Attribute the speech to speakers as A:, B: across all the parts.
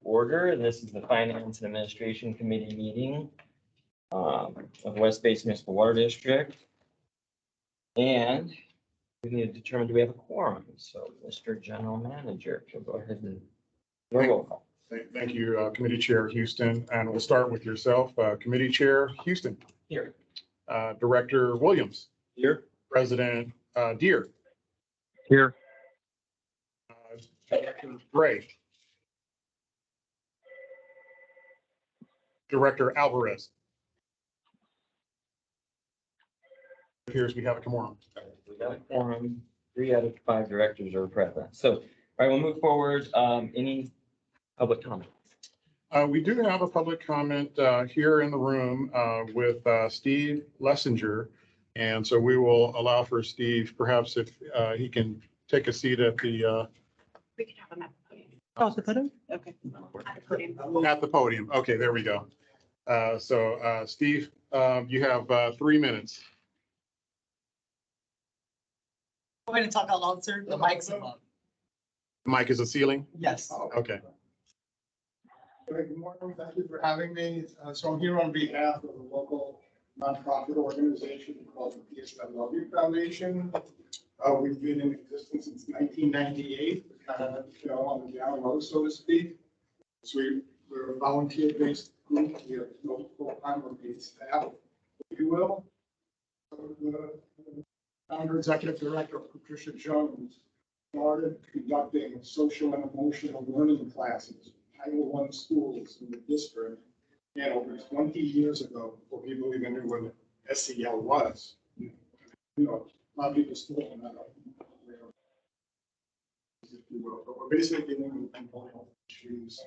A: order, and this is the Finance and Administration Committee meeting of West Bay Municipal Water District. And we need to determine, do we have a quorum? So, Mr. General Manager, if you'll go ahead and roll call.
B: Thank you, Committee Chair Houston, and we'll start with yourself, Committee Chair Houston.
A: Here.
B: Director Williams.
A: Here.
B: President Deere.
C: Here.
B: Director Gray. Director Alvarez. It appears we have a quorum.
A: We got a quorum. 3 out of 5 directors are present. So, all right, we'll move forward. Any public comment?
B: We do have a public comment here in the room with Steve Lessinger. And so we will allow for Steve, perhaps if he can take a seat at the
D: We can have them at the podium.
C: Oh, the podium?
D: Okay. At the podium.
B: at the podium. Okay, there we go. So Steve, you have 3 minutes.
E: Go ahead and talk out loud, sir. The mic's above.
B: Mike is a ceiling?
E: Yes.
B: Okay.
F: Good morning. Thank you for having me. So I'm here on behalf of a local nonprofit organization called the PSW Foundation. We've been in existence since 1998, kind of, on the down low, so to speak. So we're a volunteer-based group. We have no full-time or paid staff, if you will. The founder executive director, Patricia Jones, started conducting social and emotional learning classes, Title I schools in the district, and over 20 years ago, before people even knew what SEL was. A lot of people still don't know. If you will, but we're basically dealing with mental health issues,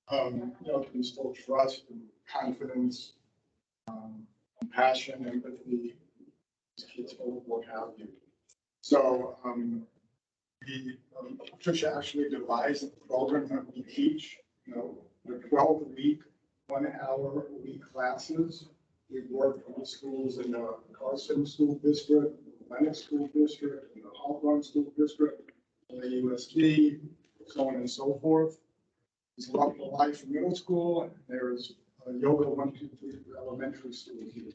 F: to instill trust and confidence, compassion, empathy, kids, what have you. So, Patricia actually devised a program that we teach, the 12-week, 1-hour-a-week classes. We've worked with the schools in the Carson School District, the Lennox School District, and the Hawthorne School District, and the USD, so on and so forth. There's Love for Life for middle school, and there's Yoga 1, 2, 3 for elementary school here.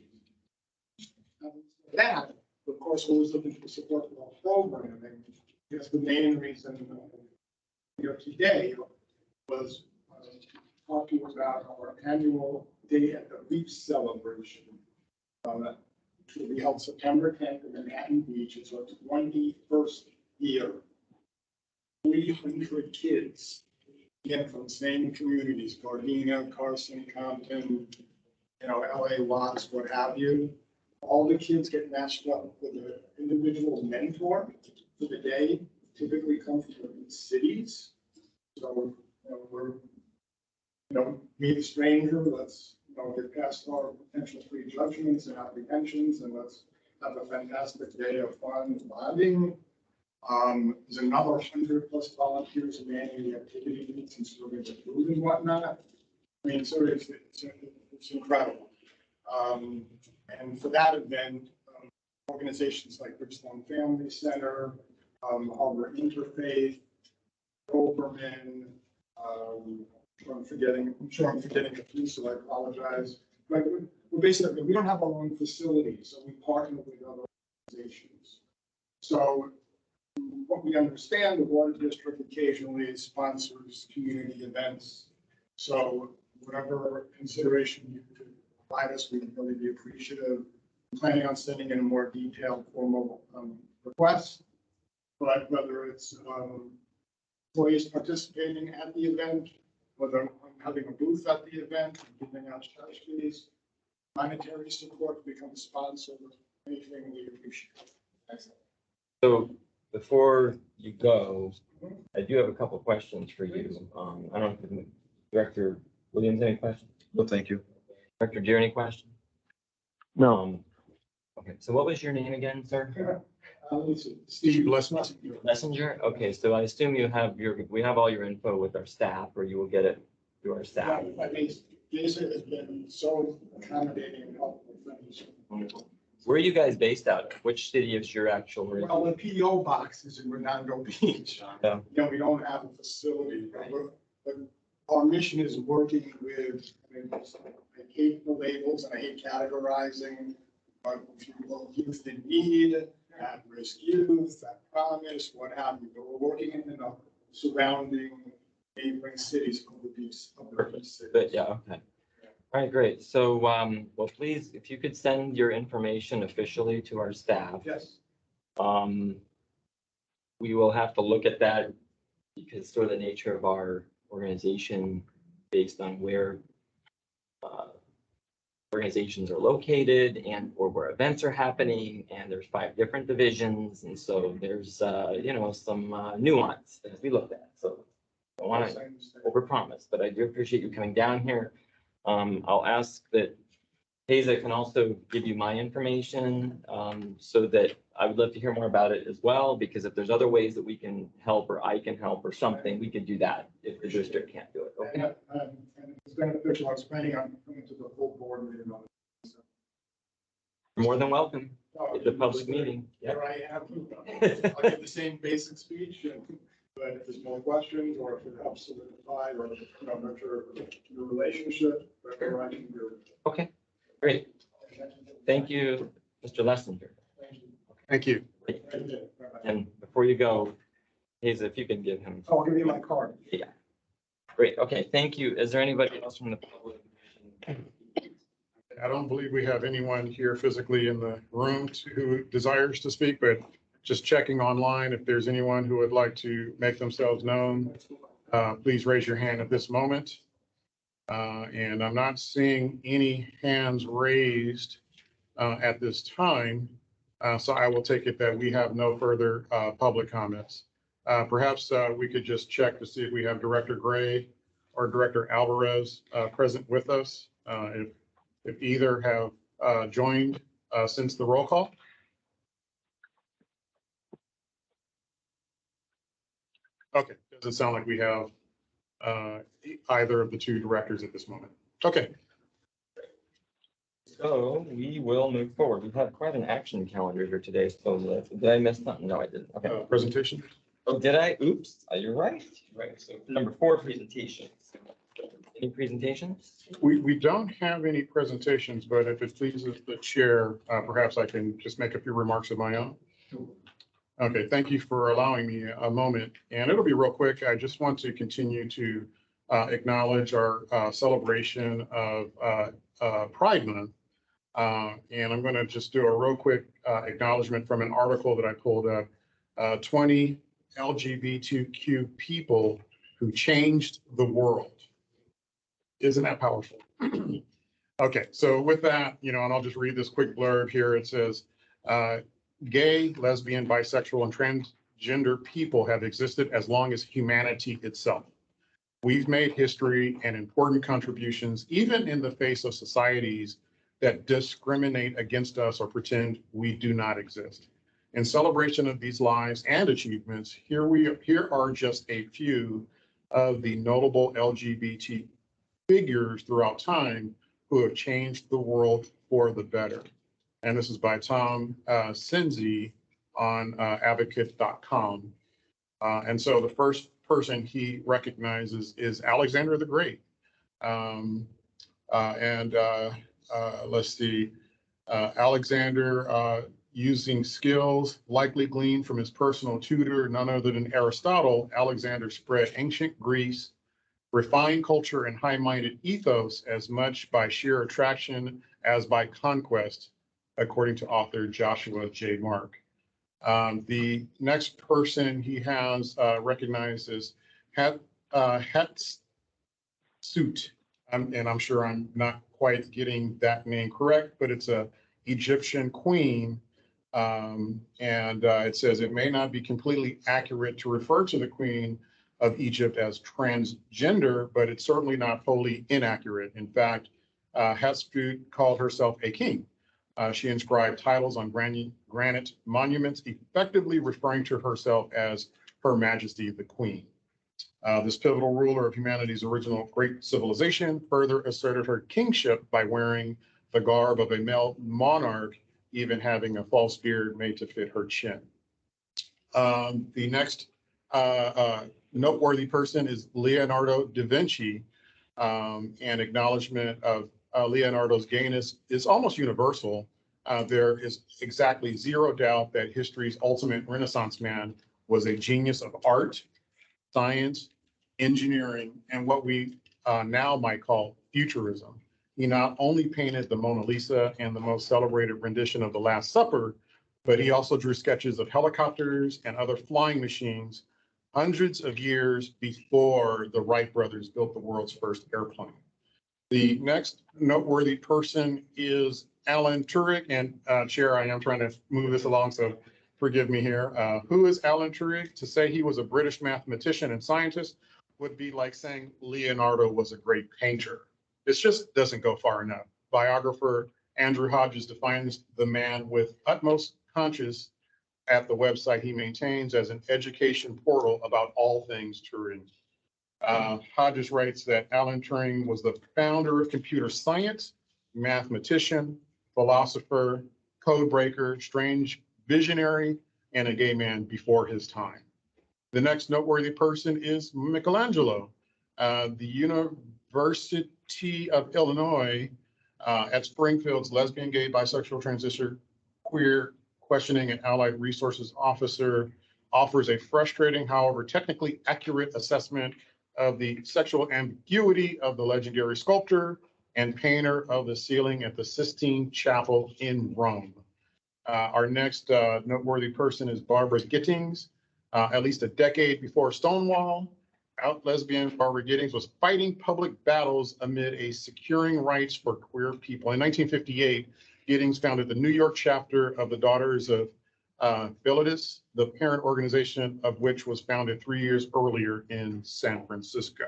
F: That, of course, we're always looking for support for our programming. Because the main reason here today was talking about our annual Day at the Beach celebration. Which will be held September 10th in Manhattan Beach. It's our 21st year. 300 kids, again, from the same communities, Gardena, Carson, Compton, LA, Watts, what have you. All the kids get matched up with an individual mentor for the day, typically come from different cities. So, we're, meet a stranger, let's, get past our potential prejudgments and apprehensions, and let's have a fantastic day of fun and bonding. There's another 100+ volunteers in any activity, since we're going to food and whatnot. I mean, so it's incredible. And for that event, organizations like Bridgestone Family Center, Harbor Interfaith, Oberman, I'm sure I'm forgetting a few, so I apologize. But we're basically, we don't have our own facility, so we partner with other organizations. So what we understand, the water district occasionally sponsors community events. So whatever consideration you could provide us, we would really be appreciative. I'm planning on sending in a more detailed formal request, but whether it's employees participating at the event, whether I'm having a booth at the event, giving out charge fees, monetary support to become a sponsor, anything we appreciate. Excellent.
A: So before you go, I do have a couple of questions for you. I don't know if Director Williams, any questions?
C: No, thank you.
A: Director Deere, any questions?
C: No.
A: Okay, so what was your name again, sir?
B: Steve Lessinger.
A: Messenger? Okay, so I assume we have all your info with our staff, or you will get it through our staff.
F: I mean, Jason has been so accommodating and helpful.
A: Where are you guys based out of? Which city is your actual?
F: Well, the PO box is in Redondo Beach.
A: Yeah.
F: We don't have a facility, but our mission is working with, I hate the labels and I hate categorizing, but if you will, youth in need, at-risk youth, at promise, what have you, but we're working in the surrounding neighboring cities of the beach.
A: But yeah, okay. All right, great. So, well, please, if you could send your information officially to our staff.
F: Yes.
A: We will have to look at that because sort of the nature of our organization based on where organizations are located and or where events are happening, and there's 5 different divisions, and so there's some nuance as we look at. So I don't want to overpromise, but I do appreciate you coming down here. I'll ask that Haza can also give you my information, so that I would love to hear more about it as well, because if there's other ways that we can help or I can help or something, we could do that if the district can't do it. Okay.
F: And it's beneficial. I was planning on coming to the full board meeting on it.
A: You're more than welcome.
F: So,
A: It's a public meeting. Yeah.
F: Here I am. I'll give the same basic speech, but if there's more questions or if it helps solidify or, nurture the relationship, whatever I can do.
A: Okay, great. Thank you, Mr. Lessinger.
B: Thank you.
A: And before you go, Haza, if you can give him.
F: I'll give you my card.
A: Yeah. Great. Okay, thank you. Is there anybody else from the public?
B: I don't believe we have anyone here physically in the room who desires to speak, but just checking online, if there's anyone who would like to make themselves known, please raise your hand at this moment. And I'm not seeing any hands raised at this time. So I will take it that we have no further public comments. Perhaps we could just check to see if we have Director Gray or Director Alvarez present with us. If either have joined since the roll call. Okay, doesn't sound like we have either of the 2 directors at this moment. Okay.
A: So we will move forward. We've had quite an action calendar here today. So did I miss something? No, I didn't. Okay.
B: Presentation.
A: Oh, did I? Oops. You're right. Right. So number 4, presentations. Any presentations?
B: We don't have any presentations, but if it pleases the chair, perhaps I can just make a few remarks of my own. Okay, thank you for allowing me a moment, and it'll be real quick. I just want to continue to acknowledge our celebration of Pride Month. And I'm going to just do a real quick acknowledgement from an article that I pulled up. 20 LGBTQ people who changed the world. Isn't that powerful? Okay, so with that, and I'll just read this quick blurb here. It says, gay, lesbian, bisexual, and transgender people have existed as long as humanity itself. We've made history and important contributions, even in the face of societies that discriminate against us or pretend we do not exist. In celebration of these lives and achievements, here are just a few of the notable LGBT figures throughout time who have changed the world for the better. And this is by Tom Sinzi on advocate.com. And so the first person he recognizes is Alexander the Great. Let's see, Alexander, using skills likely gleaned from his personal tutor, none other than Aristotle, Alexander spread ancient Greece, refined culture and high-minded ethos as much by sheer attraction as by conquest, according to author Joshua J. Mark. The next person he has recognized is Hatshepsut, and I'm sure I'm not quite getting that name correct, but it's an Egyptian queen. It says it may not be completely accurate to refer to the queen of Egypt as transgender, but it's certainly not wholly inaccurate. In fact, Hatshepsut called herself a king. She inscribed titles on granite monuments, effectively referring to herself as Her Majesty the Queen. This pivotal ruler of humanity's original great civilization further asserted her kingship by wearing the garb of a male monarch, even having a false beard made to fit her chin. The next noteworthy person is Leonardo da Vinci. And acknowledgement of Leonardo's gayness is almost universal. There is exactly zero doubt that history's ultimate Renaissance man was a genius of art, science, engineering, and what we now might call futurism. He not only painted the Mona Lisa and the most celebrated rendition of the Last Supper, but he also drew sketches of helicopters and other flying machines hundreds of years before the Wright brothers built the world's first airplane. The next noteworthy person is Alan Turing, and Chair, I am trying to move this along, so forgive me here. Who is Alan Turing? To say he was a British mathematician and scientist would be like saying Leonardo was a great painter. This just doesn't go far enough. Biographer Andrew Hodges defines the man with utmost conscience at the website he maintains as an education portal about all things Turing. Hodges writes that Alan Turing was the founder of computer science, mathematician, philosopher, code breaker, strange visionary, and a gay man before his time. The next noteworthy person is Michelangelo. The University of Illinois at Springfield's lesbian, gay, bisexual, transgender, queer, questioning, and allied resources officer offers a frustrating, however, technically accurate assessment of the sexual ambiguity of the legendary sculptor and painter of the ceiling at the Sistine Chapel in Rome. Our next noteworthy person is Barbara Gittings. At least a decade before Stonewall, out lesbian Barbara Gittings was fighting public battles amid a securing rights for queer people. In 1958, Gittings founded the New York chapter of the Daughters of Philadelphia, the parent organization of which was founded 3 years earlier in San Francisco.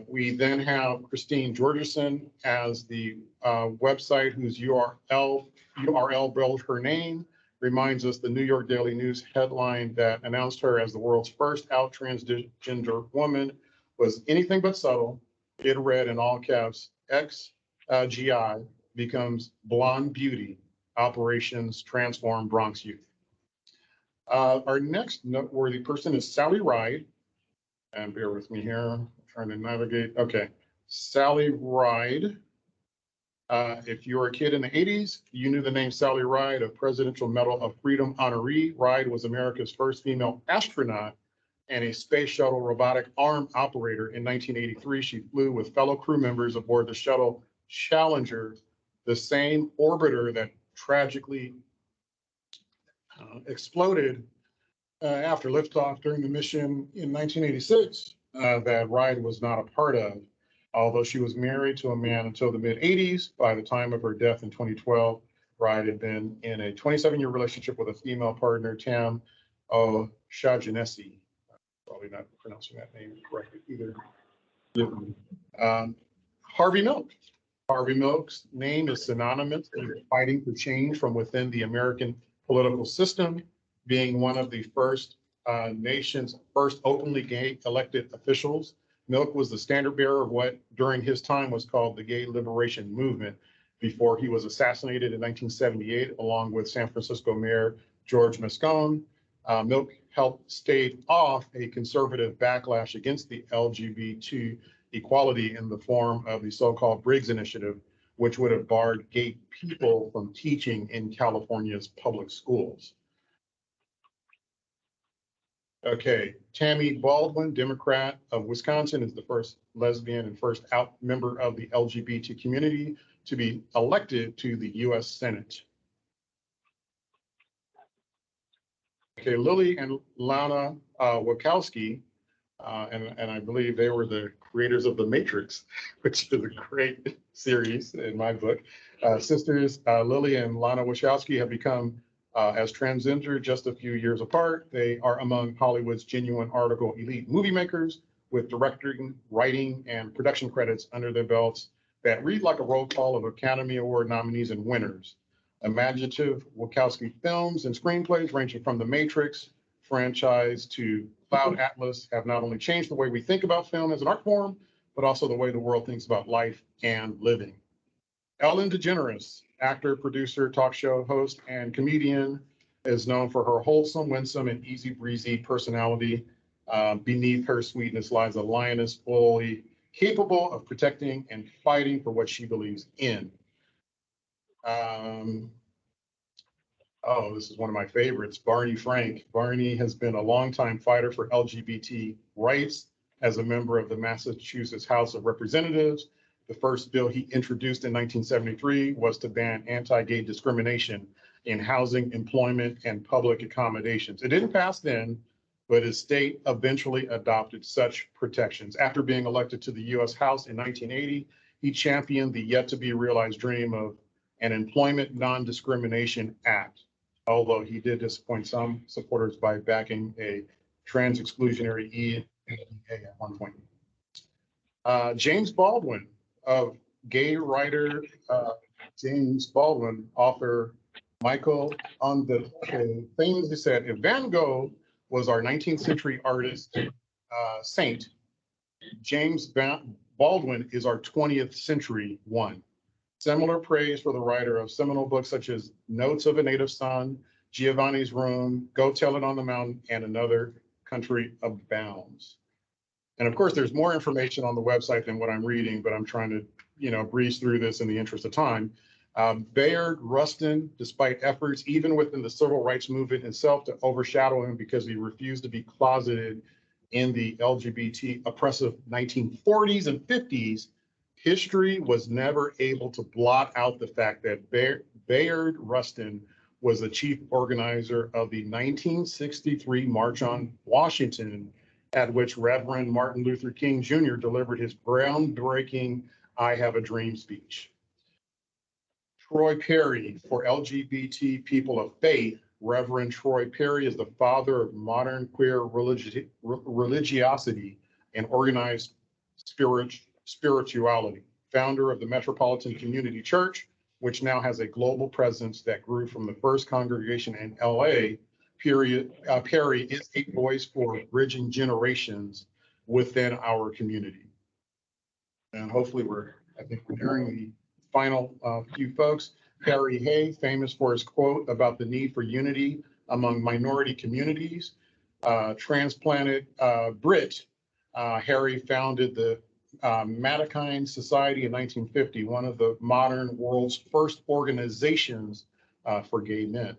B: We then have Christine Georgeson as the website whose URL built her name, reminds us the New York Daily News headline that announced her as the world's first out transgender woman was anything but subtle. It read in all caps, XGI becomes blonde beauty, operations transform Bronx youth. Our next noteworthy person is Sally Ride. And bear with me here, I'm trying to navigate. Okay, Sally Ride. If you were a kid in the 80s, you knew the name Sally Ride, a Presidential Medal of Freedom honoree. Ride was America's first female astronaut and a space shuttle robotic arm operator. In 1983, she flew with fellow crew members aboard the shuttle Challenger, the same orbiter that tragically exploded after liftoff during the mission in 1986 that Ride was not a part of. Although she was married to a man until the mid-'80s, by the time of her death in 2012, Ride had been in a 27-year relationship with a female partner, Tam Shajanesi. Probably not pronouncing that name correctly either. Harvey Milk. Harvey Milk's name is synonymous with fighting for change from within the American political system, being one of the first nation's first openly gay elected officials. Milk was the standard bearer of what during his time was called the Gay Liberation Movement before he was assassinated in 1978, along with San Francisco Mayor George Moscone. Milk helped stave off a conservative backlash against the LGBT equality in the form of the so-called Briggs Initiative, which would have barred gay people from teaching in California's public schools. Okay, Tammy Baldwin, Democrat of Wisconsin, is the first lesbian and first out member of the LGBT community to be elected to the US Senate. Okay, Lily and Lana Wachowski, and I believe they were the creators of The Matrix, which is a great series in my book. Sisters Lily and Lana Wachowski have become as transgender just a few years apart. They are among Hollywood's genuine article elite movie makers with directing, writing, and production credits under their belts that read like a roll call of Academy Award nominees and winners. Imaginative Wachowski films and screenplays ranging from The Matrix franchise to Cloud Atlas have not only changed the way we think about film as an art form, but also the way the world thinks about life and living. Ellen DeGeneres, actor, producer, talk show host, and comedian, is known for her wholesome, winsome, and easy breezy personality. Beneath her sweetness lies a lioness fully capable of protecting and fighting for what she believes in. Oh, this is one of my favorites, Barney Frank. Barney has been a longtime fighter for LGBT rights as a member of the Massachusetts House of Representatives. The first bill he introduced in 1973 was to ban anti-gay discrimination in housing, employment, and public accommodations. It didn't pass then, but his state eventually adopted such protections. After being elected to the US House in 1980, he championed the yet to be realized dream of an Employment Non-Discrimination Act, although he did disappoint some supporters by backing a trans exclusionary EAA at one point. James Baldwin, of gay writer James Baldwin, author Michael Ondaatje famously said, if Van Gogh was our 19th century artist saint, James Baldwin is our 20th century one. Similar praise for the writer of seminal books such as Notes of a Native Son, Giovanni's Room, Go Tell It on the Mountain, and Another Country Abounds. And of course, there's more information on the website than what I'm reading, but I'm trying to, breeze through this in the interest of time. Bayard Rustin, despite efforts even within the civil rights movement itself to overshadow him because he refused to be closeted in the LGBT oppressive 1940s and 50s, history was never able to blot out the fact that Bayard Rustin was the chief organizer of the 1963 March on Washington, at which Reverend Martin Luther King Jr. delivered his groundbreaking I Have a Dream speech. Troy Perry, for LGBT people of faith, Reverend Troy Perry is the father of modern queer religiosity and organized spirituality, founder of the Metropolitan Community Church, which now has a global presence that grew from the first congregation in LA. Perry is a voice for bridging generations within our community. And hopefully I think we're nearing the final few folks. Harry Hay, famous for his quote about the need for unity among minority communities. Transplanted Brit, Harry founded the Mattakine Society in 1950, one of the modern world's first organizations for gay men.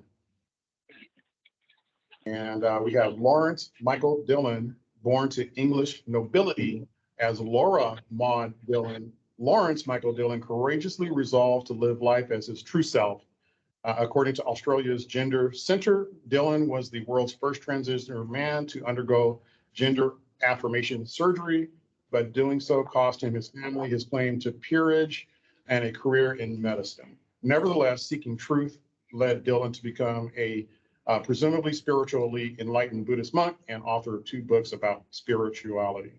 B: And we have Lawrence Michael Dillon, born to English nobility as Laura Maud Dillon. Lawrence Michael Dillon courageously resolved to live life as his true self. According to Australia's Gender Centre, Dillon was the world's first transgender man to undergo gender affirmation surgery, but doing so cost him his family, his claim to peerage, and a career in medicine. Nevertheless, seeking truth led Dillon to become a presumably spiritually enlightened Buddhist monk and author of 2 books about spirituality.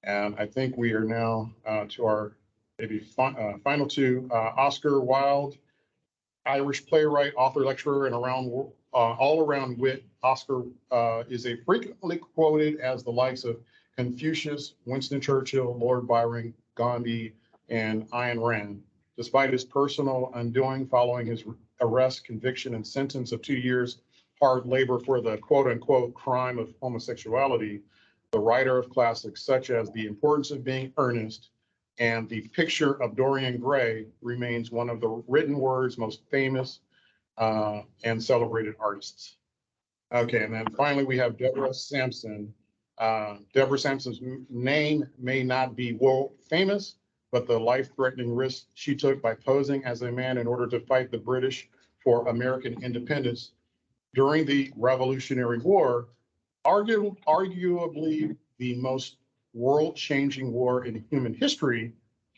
B: And I think we are now to our maybe final 2. Oscar Wilde, Irish playwright, author, lecturer, and all-around wit. Oscar is a frequently quoted as the likes of Confucius, Winston Churchill, Lord Byron, Gandhi, and Ayn Rand. Despite his personal undoing following his arrest, conviction, and sentence of 2 years hard labor for the quote-unquote crime of homosexuality, the writer of classics such as The Importance of Being Earnest and The Picture of Dorian Gray remains one of the written word's most famous and celebrated artists. Okay, and then finally we have Deborah Sampson. Deborah Sampson's name may not be world famous, but the life-threatening risk she took by posing as a man in order to fight the British for American independence during the Revolutionary War, arguably the most world-changing war in human history,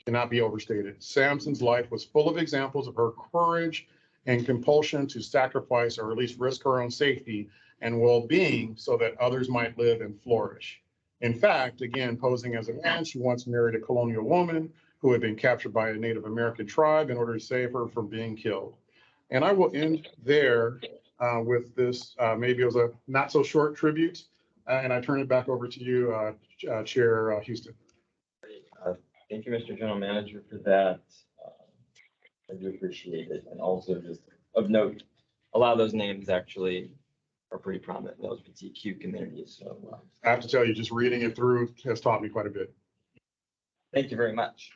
B: cannot be overstated. Sampson's life was full of examples of her courage and compulsion to sacrifice or at least risk her own safety and well-being so that others might live and flourish. In fact, again, posing as a man, she once married a colonial woman who had been captured by a Native American tribe in order to save her from being killed. And I will end there with this. Maybe it was a not so short tribute, and I turn it back over to you, Chair Houston.
A: Thank you, Mr. General Manager, for that. I do appreciate it. And also just of note, a lot of those names actually are pretty prominent in the LGBTQ community. So
B: I have to tell you, just reading it through has taught me quite a bit.
A: thank you very much.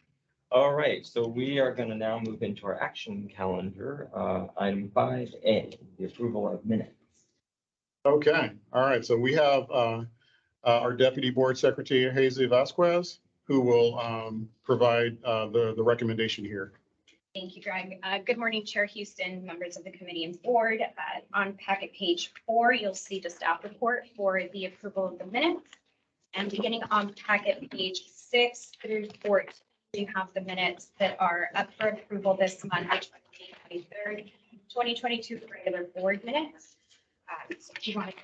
A: All right, so we are going to now move into our action calendar. Item 5A, the approval of minutes.
B: Okay, all right, so we have our Deputy Board Secretary, Hazel Vasquez, who will provide the recommendation here.
D: Thank you, Greg. Good morning, Chair Houston, members of the committee and board. On packet page 4, you'll see the staff report for the approval of the minutes. And beginning on packet page 6 through 14, you have the minutes that are up for approval this Monday, 23rd, 2022 regular board minutes. So if you want to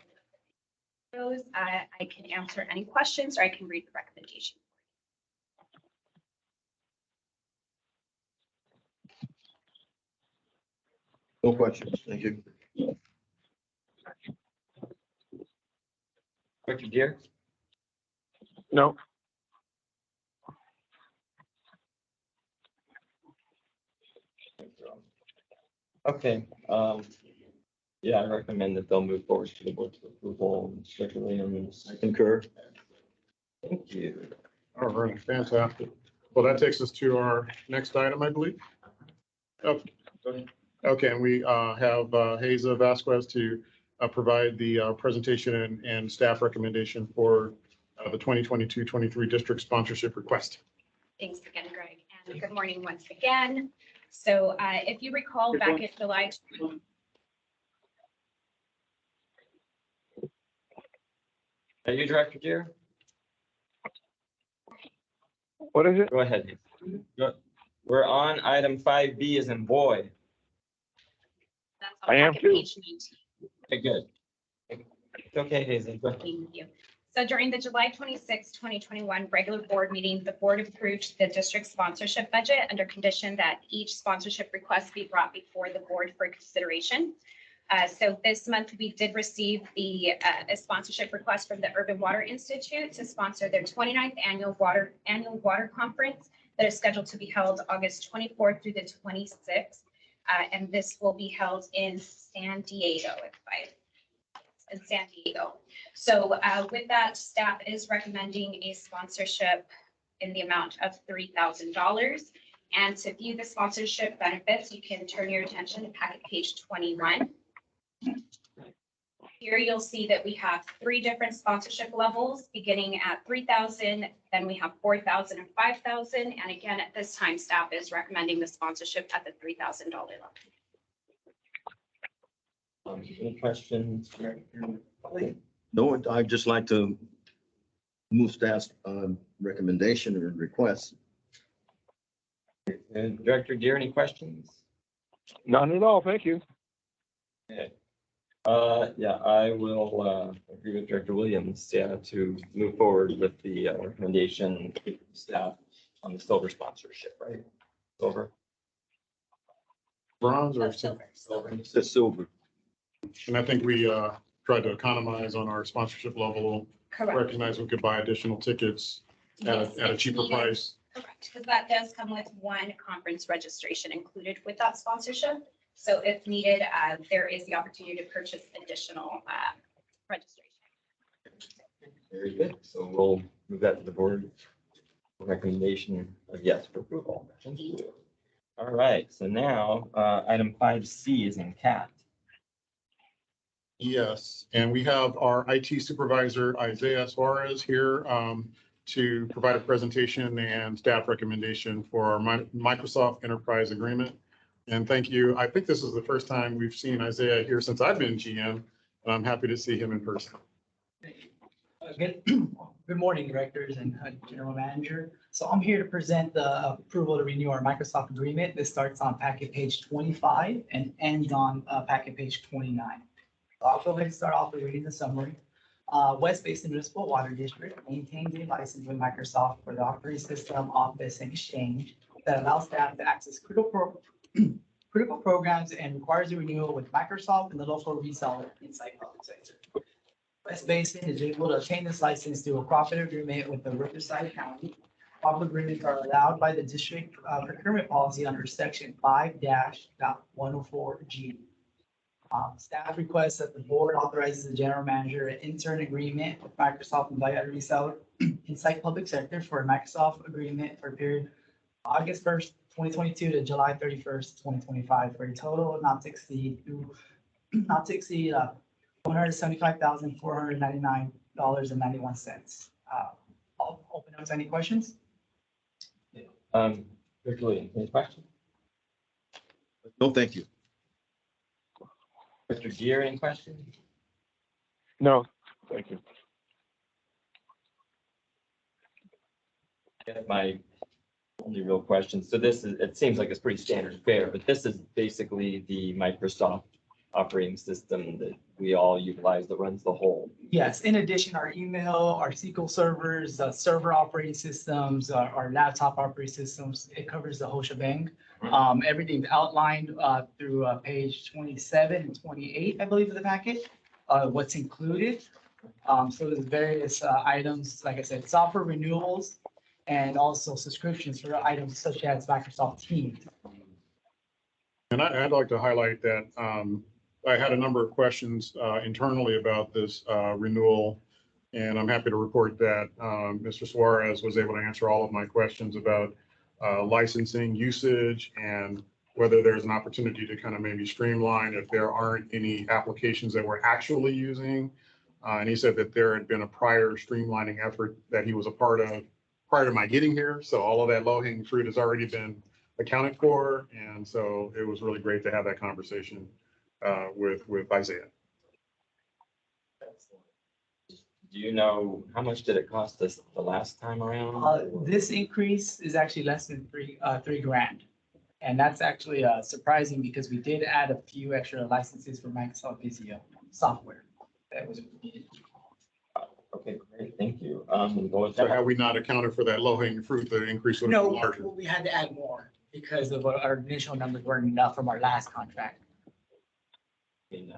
D: those, I can answer any questions or I can read the recommendation.
C: No questions. Thank you.
A: Director Deere?
C: No.
A: Okay, yeah, I recommend that they'll move forward to the board for approval, especially on the
C: Concur.
A: Thank you.
B: All right, fantastic. Well, that takes us to our next item, I believe. Oh, okay, and we have Hazel Vasquez to provide the presentation and staff recommendation for the 2022-23 district sponsorship request.
D: Thanks again, Greg, and good morning once again. So if you recall back in July.
A: Are you Director Deere?
C: What is it?
A: Go ahead. Go- We're on item 5B as in boy.
D: That's on
C: I am
D: packet
C: too.
D: page 19.
A: Okay, good. It's okay, Hazel. Go ahead.
D: Thank you. So during the July 26, 2021 regular board meeting, the board approved the district sponsorship budget under condition that each sponsorship request be brought before the board for consideration. So this month, we did receive a sponsorship request from the Urban Water Institute to sponsor their 29th annual water conference that is scheduled to be held August 24th through the 26th. And this will be held in San Diego, in San Diego. So with that, staff is recommending a sponsorship in the amount of $3,000. And to view the sponsorship benefits, you can turn your attention to packet page 21. Here you'll see that we have 3 different sponsorship levels, beginning at 3,000, then we have 4,000 and 5,000. And again, at this time, staff is recommending the sponsorship at the $3,000 level.
A: Any questions?
C: No, I'd just like to move staff's recommendation or request.
A: Director Deere, any questions?
C: None at all. Thank you.
A: Okay. Yeah, I will agree with Director Williams, yeah, to move forward with the recommendation staff on the silver sponsorship, right? Silver.
B: Bronze or
D: Silver.
C: It's the silver.
B: And I think we tried to economize on our sponsorship level,
D: Correct.
B: recognize we could buy additional tickets
D: Yes,
B: at a
D: it's
B: cheaper
D: needed.
B: price.
D: Correct, because that does come with one conference registration included with that sponsorship. So if needed, there is the opportunity to purchase additional registration.
A: Very good. So we'll move that to the board. Recommendation of yes for approval. Thank you. All right, so now item 5C is in cat.
B: Yes, and we have our IT supervisor, Isaiah Suarez, here to provide a presentation and staff recommendation for our Microsoft Enterprise Agreement. And thank you. I think this is the first time we've seen Isaiah here since I've been GM, and I'm happy to see him in person.
E: Good morning, directors and general manager. So I'm here to present the approval to renew our Microsoft agreement. This starts on packet page 25 and ends on packet page 29. So I'll go ahead and start off with reading the summary. West Basin Municipal Water District maintains a license with Microsoft for the operating system, office, and exchange that allows staff to access critical programs and requires a renewal with Microsoft and the local reseller inside public sector. West Basin is able to obtain this license through a cooperative agreement with the Riverside County. Cooperative agreements are allowed by the district procurement policy under section 5-104G. Staff requests that the board authorizes the general manager to enter an agreement with Microsoft and Via reseller Insight Public Sector for a Microsoft agreement for a period August 1st, 2022 to July 31st, 2025 for a total not to exceed $175,499.91. I'll open up to any questions.
A: Mr. Williams, any questions?
C: No, thank you.
A: Mr. Gear, any questions?
C: No, thank you.
A: I guess my only real question, so this is, it seems like it's pretty standard fare, but this is basically the Microsoft operating system that we all utilize that runs the whole.
E: Yes, in addition, our email, our SQL servers, server operating systems, our laptop operating systems, it covers the whole shebang. Everything's outlined through page 27 and 28, I believe, of the packet, what's included. So there's various items, like I said, software renewals and also subscriptions for items such as Microsoft Teams.
B: And I'd like to highlight that I had a number of questions internally about this renewal. And I'm happy to report that Mr. Suarez was able to answer all of my questions about licensing usage and whether there's an opportunity to kind of maybe streamline if there aren't any applications that we're actually using. And he said that there had been a prior streamlining effort that he was a part of prior to my getting here. So all of that low-hanging fruit has already been accounted for. And so it was really great to have that conversation with Isaiah.
A: Do you know, how much did it cost us the last time around?
E: This increase is actually less than three grand. And that's actually surprising because we did add a few extra licenses for Microsoft Visio software that was needed.
A: Okay, great, thank you. Go with
B: So
A: that.
B: had we not accounted for that low-hanging fruit, the increase would have been
E: No,
B: larger.
E: we had to add more because of our initial numbers weren't enough from our last contract.
A: I mean,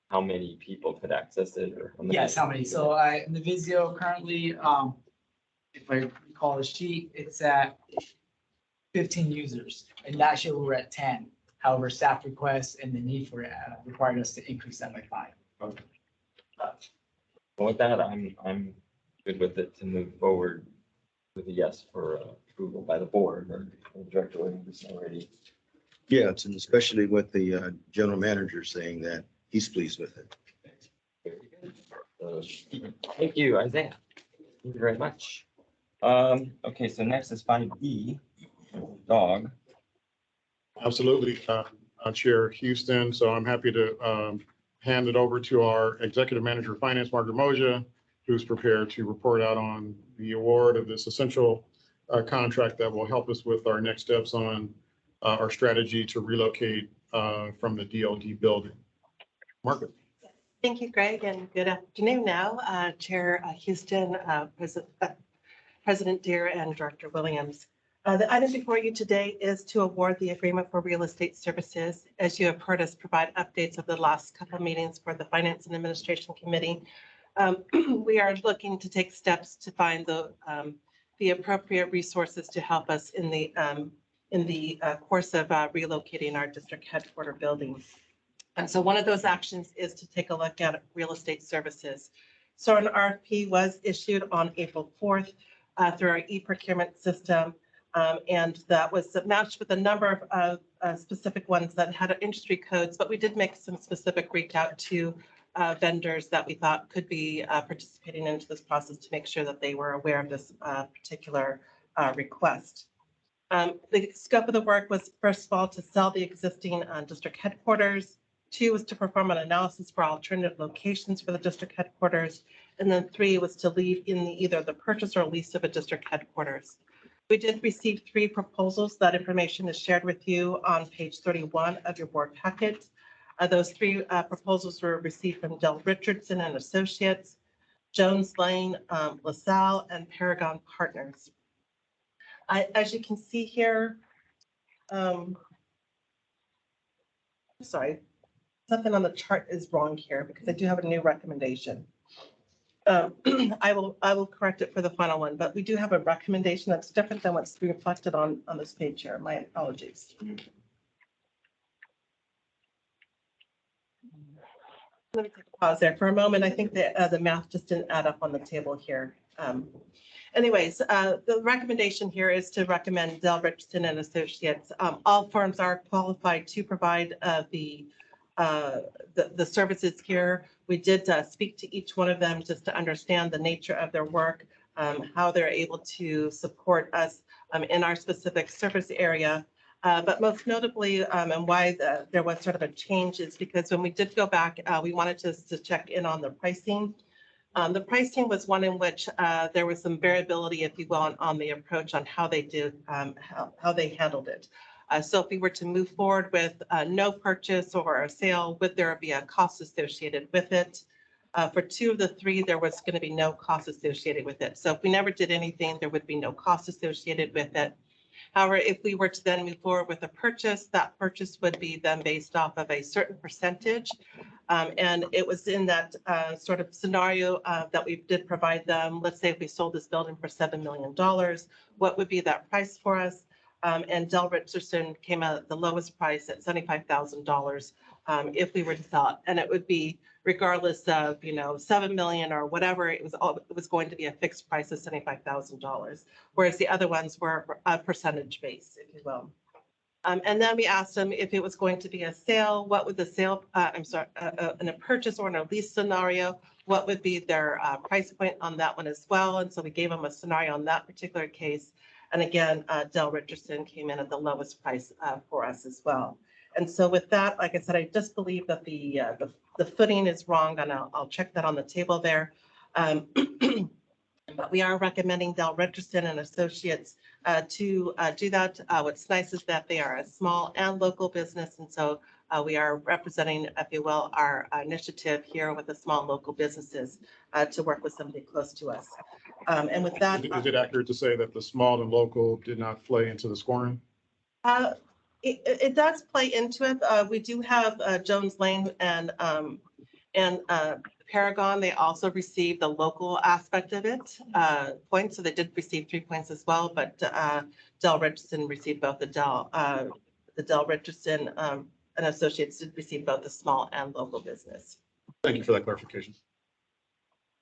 A: how many people could access it or?
E: Yes, how many? So in the Visio currently, if I recall the sheet, it's at 15 users. And last year we were at 10. However, staff requests and the need for it required us to increase that by 5.
A: Okay. Well, with that, I'm good with it to move forward with a yes for approval by the board or Director Williams already.
C: Yes, and especially with the general manager saying that he's pleased with it.
A: Very good. Thank you, Isaiah. Thank you very much. Okay, so next is 5B, dog.
B: Absolutely, Chair Houston. So I'm happy to hand it over to our Executive Manager of Finance, Margaret Moja, who's prepared to report out on the award of this essential contract that will help us with our next steps on our strategy to relocate from the DLD building. Margaret.
G: Thank you, Greg, and good afternoon now, Chair Houston, President Deere, and Director Williams. The item before you today is to award the agreement for real estate services. As you have heard us provide updates of the last couple of meetings for the Finance and Administration Committee, we are looking to take steps to find the appropriate resources to help us in the course of relocating our district headquarter buildings. And so one of those actions is to take a look at real estate services. So an RFP was issued on April 4th through our e-procurement system. And that was matched with a number of specific ones that had industry codes, but we did make some specific reach out to vendors that we thought could be participating into this process to make sure that they were aware of this particular request. The scope of the work was, first of all, to sell the existing district headquarters. 2 was to perform an analysis for alternative locations for the district headquarters. And then 3 was to leave in either the purchase or lease of a district headquarters. We did receive 3 proposals. That information is shared with you on page 31 of your board packet. Those 3 proposals were received from Del Richardson and Associates, Jones Lane, LaSalle, and Paragon Partners. As you can see here, sorry, something on the chart is wrong here because I do have a new recommendation. I will correct it for the final one, but we do have a recommendation that's different than what's reflected on this page here. My apologies. Let me take a pause there for a moment. I think that the math just didn't add up on the table here. Anyways, the recommendation here is to recommend Del Richardson and Associates. All firms are qualified to provide the services here. We did speak to each one of them just to understand the nature of their work, how they're able to support us in our specific service area. But most notably, and why there was sort of a change is because when we did go back, we wanted to check in on the pricing. The pricing was one in which there was some variability, if you will, on the approach on how they did, how they handled it. So if we were to move forward with no purchase or a sale, would there be a cost associated with it? For 2 of the 3, there was going to be no cost associated with it. So if we never did anything, there would be no cost associated with it. However, if we were to then move forward with a purchase, that purchase would be then based off of a certain percentage. And it was in that sort of scenario that we did provide them. Let's say if we sold this building for $7 million, what would be that price for us? And Del Richardson came out at the lowest price at $75,000 if we were to sell it. And it would be regardless of, $7 million or whatever, it was going to be a fixed price of $75,000. Whereas the other ones were a percentage base, if you will. And then we asked them if it was going to be a sale, what would the sale, in a purchase or in a lease scenario, what would be their price point on that one as well. And so we gave them a scenario on that particular case. And again, Del Richardson came in at the lowest price for us as well. And so with that, like I said, I just believe that the footing is wrong, and I'll check that on the table there. But we are recommending Del Richardson and Associates to do that. What's nice is that they are a small and local business, and so we are representing, if you will, our initiative here with the small local businesses to work with somebody close to us. And with that,
B: Is it accurate to say that the small and local did not play into the scoring?
G: It does play into it. We do have Jones Lane and Paragon. They also received the local aspect of it points, so they did receive 3 points as well. But Del Richardson received both the Del Richardson and Associates did receive both the small and local business.
B: Thank you for that clarification.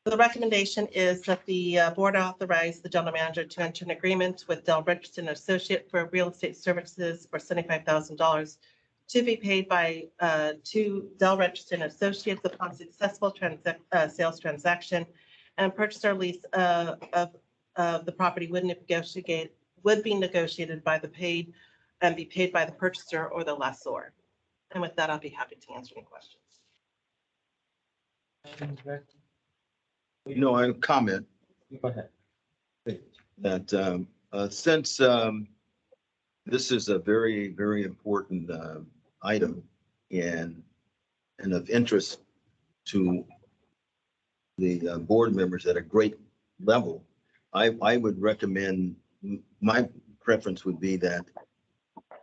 G: The recommendation is that the board authorize the general manager to enter an agreement with Del Richardson Associate for real estate services for $75,000 to be paid by to Del Richardson Associates upon successful sales transaction, and purchase or lease of the property would be negotiated by the paid and be paid by the purchaser or the lessor. And with that, I'll be happy to answer any questions.
C: I comment
A: Go ahead.
C: that since this is a very, very important item and of interest to the board members at a great level, I would recommend, my preference would be that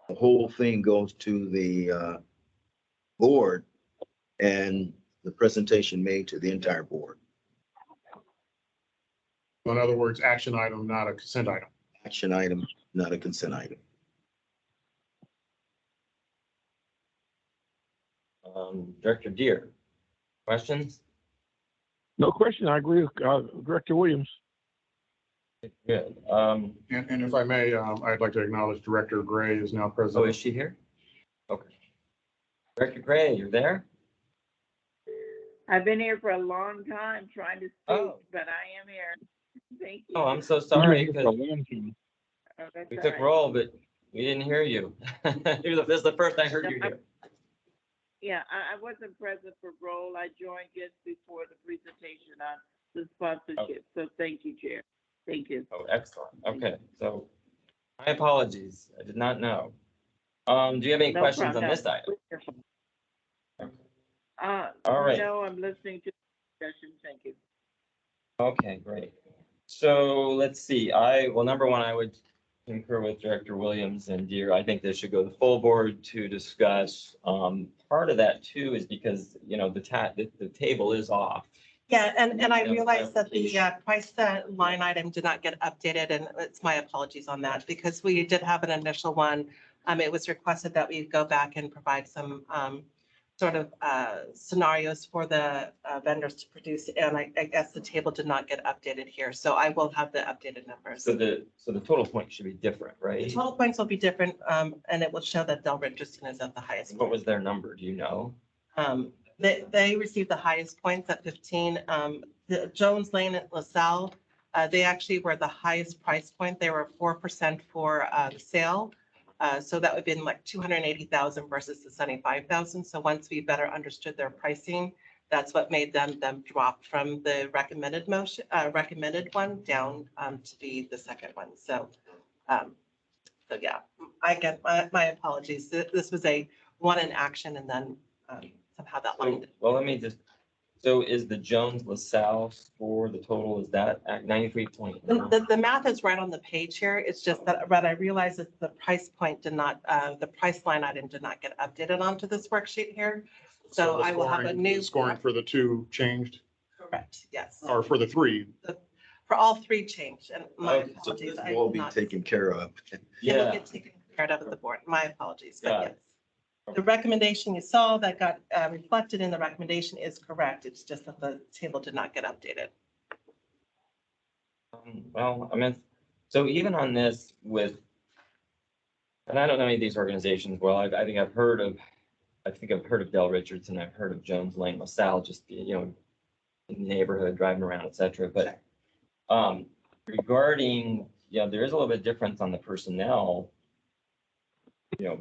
C: the whole thing goes to the board and the presentation made to the entire board.
B: In other words, action item, not a consent item.
C: Action item, not a consent item.
A: Director Deere, questions?
H: No question. I agree with Director Williams.
A: Good.
B: And if I may, I'd like to acknowledge Director Gray is now present.
A: Oh, is she here? Okay. Director Gray, you're there?
I: I've been here for a long time trying to speak,
A: Oh.
I: but I am here. Thank you.
A: Oh, I'm so sorry because
I: Oh, that's
A: we
I: all
A: took
I: right.
A: roll, but we didn't hear you. This is the first I heard you here.
I: Yeah, I wasn't present for roll. I joined just before the presentation on the sponsorship. So thank you, Chair. Thank you.
A: Oh, excellent. Okay, so my apologies. I did not know. Do you have any
I: No
A: questions on
I: problem.
A: this item?
I: Uh,
A: All right.
I: No, I'm listening to the discussion. Thank you.
A: Okay, great. So let's see. Well, number one, I would concur with Director Williams and Deere. I think this should go to the full board to discuss. Part of that too is because, the table is off.
G: Yeah, and I
A: Yeah,
G: realized that the
A: clarification.
G: price line item did not get updated, and it's my apologies on that, because we did have an initial one. It was requested that we go back and provide some sort of scenarios for the vendors to produce. And I guess the table did not get updated here. So I will have the updated numbers.
A: So the total point should be different,
G: The
A: right?
G: total points will be different, and it will show that Del Richardson is at the highest.
A: What was their number? Do you know?
G: They received the highest points at 15. The Jones Lane at LaSalle, they actually were the highest price point. They were 4% for the sale. So that would have been like 280,000 versus the 75,000. So once we better understood their pricing, that's what made them drop from the recommended one down to be the second one. So yeah, I get my apologies. This was a one in action and then somehow that line.
A: Well, let me just, so is the Jones LaSalle score, the total, is that at 93.1?
G: The math is right on the page here. It's just that, but I realize that the price point did not, the price line item did not get updated onto this worksheet here. So
B: the
G: I will have a
B: scoring-
G: new.
B: the Scoring for the two changed,
G: Correct, yes.
B: or for the three.
G: For all three changed, and my
A: Okay,
C: So
G: apologies.
C: this
G: I
C: will
G: will
C: be
G: not-
C: taken care of.
G: It will
A: Yeah,
G: get taken care of at the board. My apologies, but
A: Got
G: yes.
A: it.
G: The recommendation you saw that got reflected in the recommendation is correct. It's just that the table did not get updated.
A: well, I mean, so even on this with, and I don't know any of these organizations well, I think I've heard of Del Richardson, I've heard of Jones Lane LaSalle, just, you know, in the neighborhood, driving around, et cetera, but regarding, yeah, there is a little bit difference on the personnel, you know,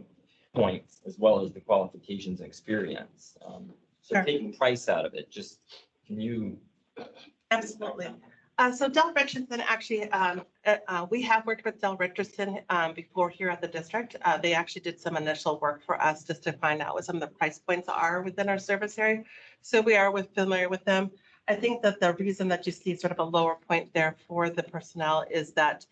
A: points as well as the qualifications and experience. So
G: Sure.
A: taking price out of it, just, can you,
G: Absolutely. So Del Richardson, actually, we have worked with Del Richardson before here at the district. They actually did some initial work for us just to find out what some of the price points are within our service area. So we are familiar with them. I think that the reason that you see sort of a lower point there for the personnel is that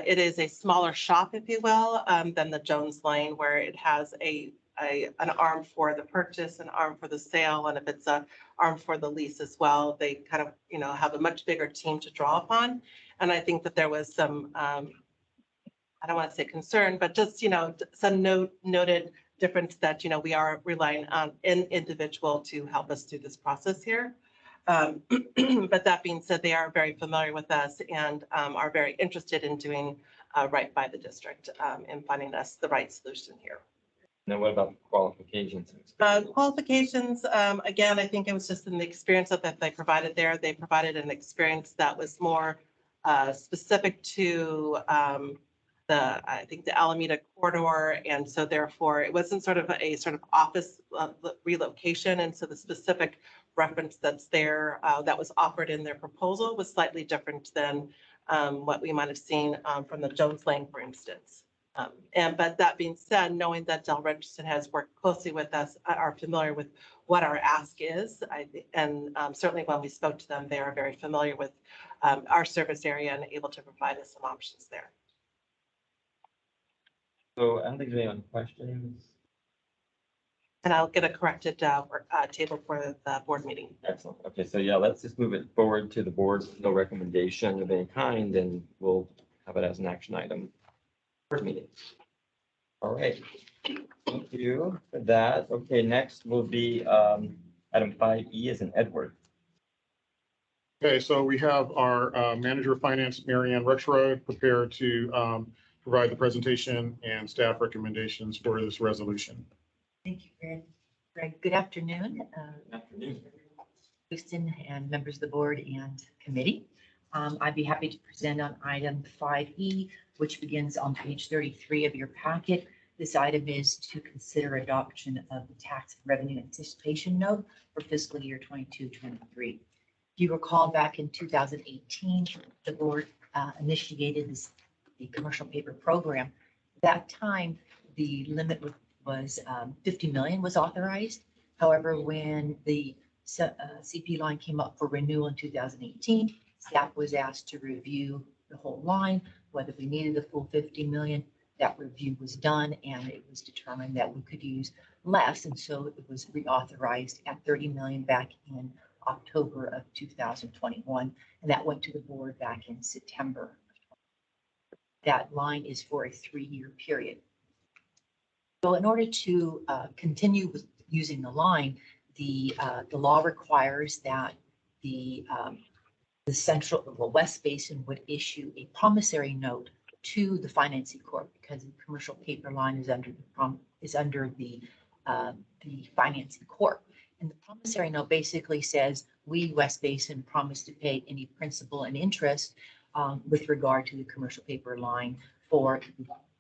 G: it is a smaller shop, if you will, than the Jones Lane, where it has an arm for the purchase, an arm for the sale, and if it's a arm for the lease as well, they kind of, you know, have a much bigger team to draw upon. And I think that there was some, I don't want to say concern, but just, you know, some noted difference that, you know, we are relying on an individual to help us through this process here. But that being said, they are very familiar with us and are very interested in doing right by the district and finding us the right solution here.
A: now what about qualifications and experience?
G: Qualifications, again, I think it was just in the experience that they provided there. They provided an experience that was more specific to I think the Alameda corridor. And so therefore it wasn't sort of a sort of office relocation. And so the specific reference that's there that was offered in their proposal was slightly different than what we might have seen from the Jones Lane, for instance. But that being said, knowing that Del Richardson has worked closely with us, are familiar with what our ask is, and certainly when we spoke to them, they are very familiar with our service area and able to provide us some options there.
A: So I don't think there's any other questions.
G: And I'll get a corrected table for the board meeting.
A: Excellent. Okay, so yeah, let's just move it forward to the board. No recommendation of any kind, and we'll have it as an action item. First meeting. All right. Thank you for that. Okay, next will be item 5E as in Edward.
B: Okay, so we have our manager of finance, Mary Ann Rexroad, prepared to provide the presentation and staff recommendations for this resolution.
J: Thank you, Greg. Good afternoon,
A: Afternoon.
J: Houston and members of the board and committee. I'd be happy to present on item 5E, which begins on page 33 of your packet. This item is to consider adoption of the tax revenue anticipation note for fiscal year 22-23. If you recall, back in 2018, the board initiated the commercial paper program. That time, the limit was 50 million was authorized. However, when the CP line came up for renewal in 2018, staff was asked to review the whole line, whether we needed the full 50 million. That review was done and it was determined that we could use less. And so it was reauthorized at 30 million back in October of 2021. And that went to the board back in September. That line is for a 3-year period. So in order to continue with using the line, the law requires that the West Basin would issue a promissory note to the financing corp because the commercial paper line is under the financing corp. And the promissory note basically says, we, West Basin, promise to pay any principal and interest with regard to the commercial paper line for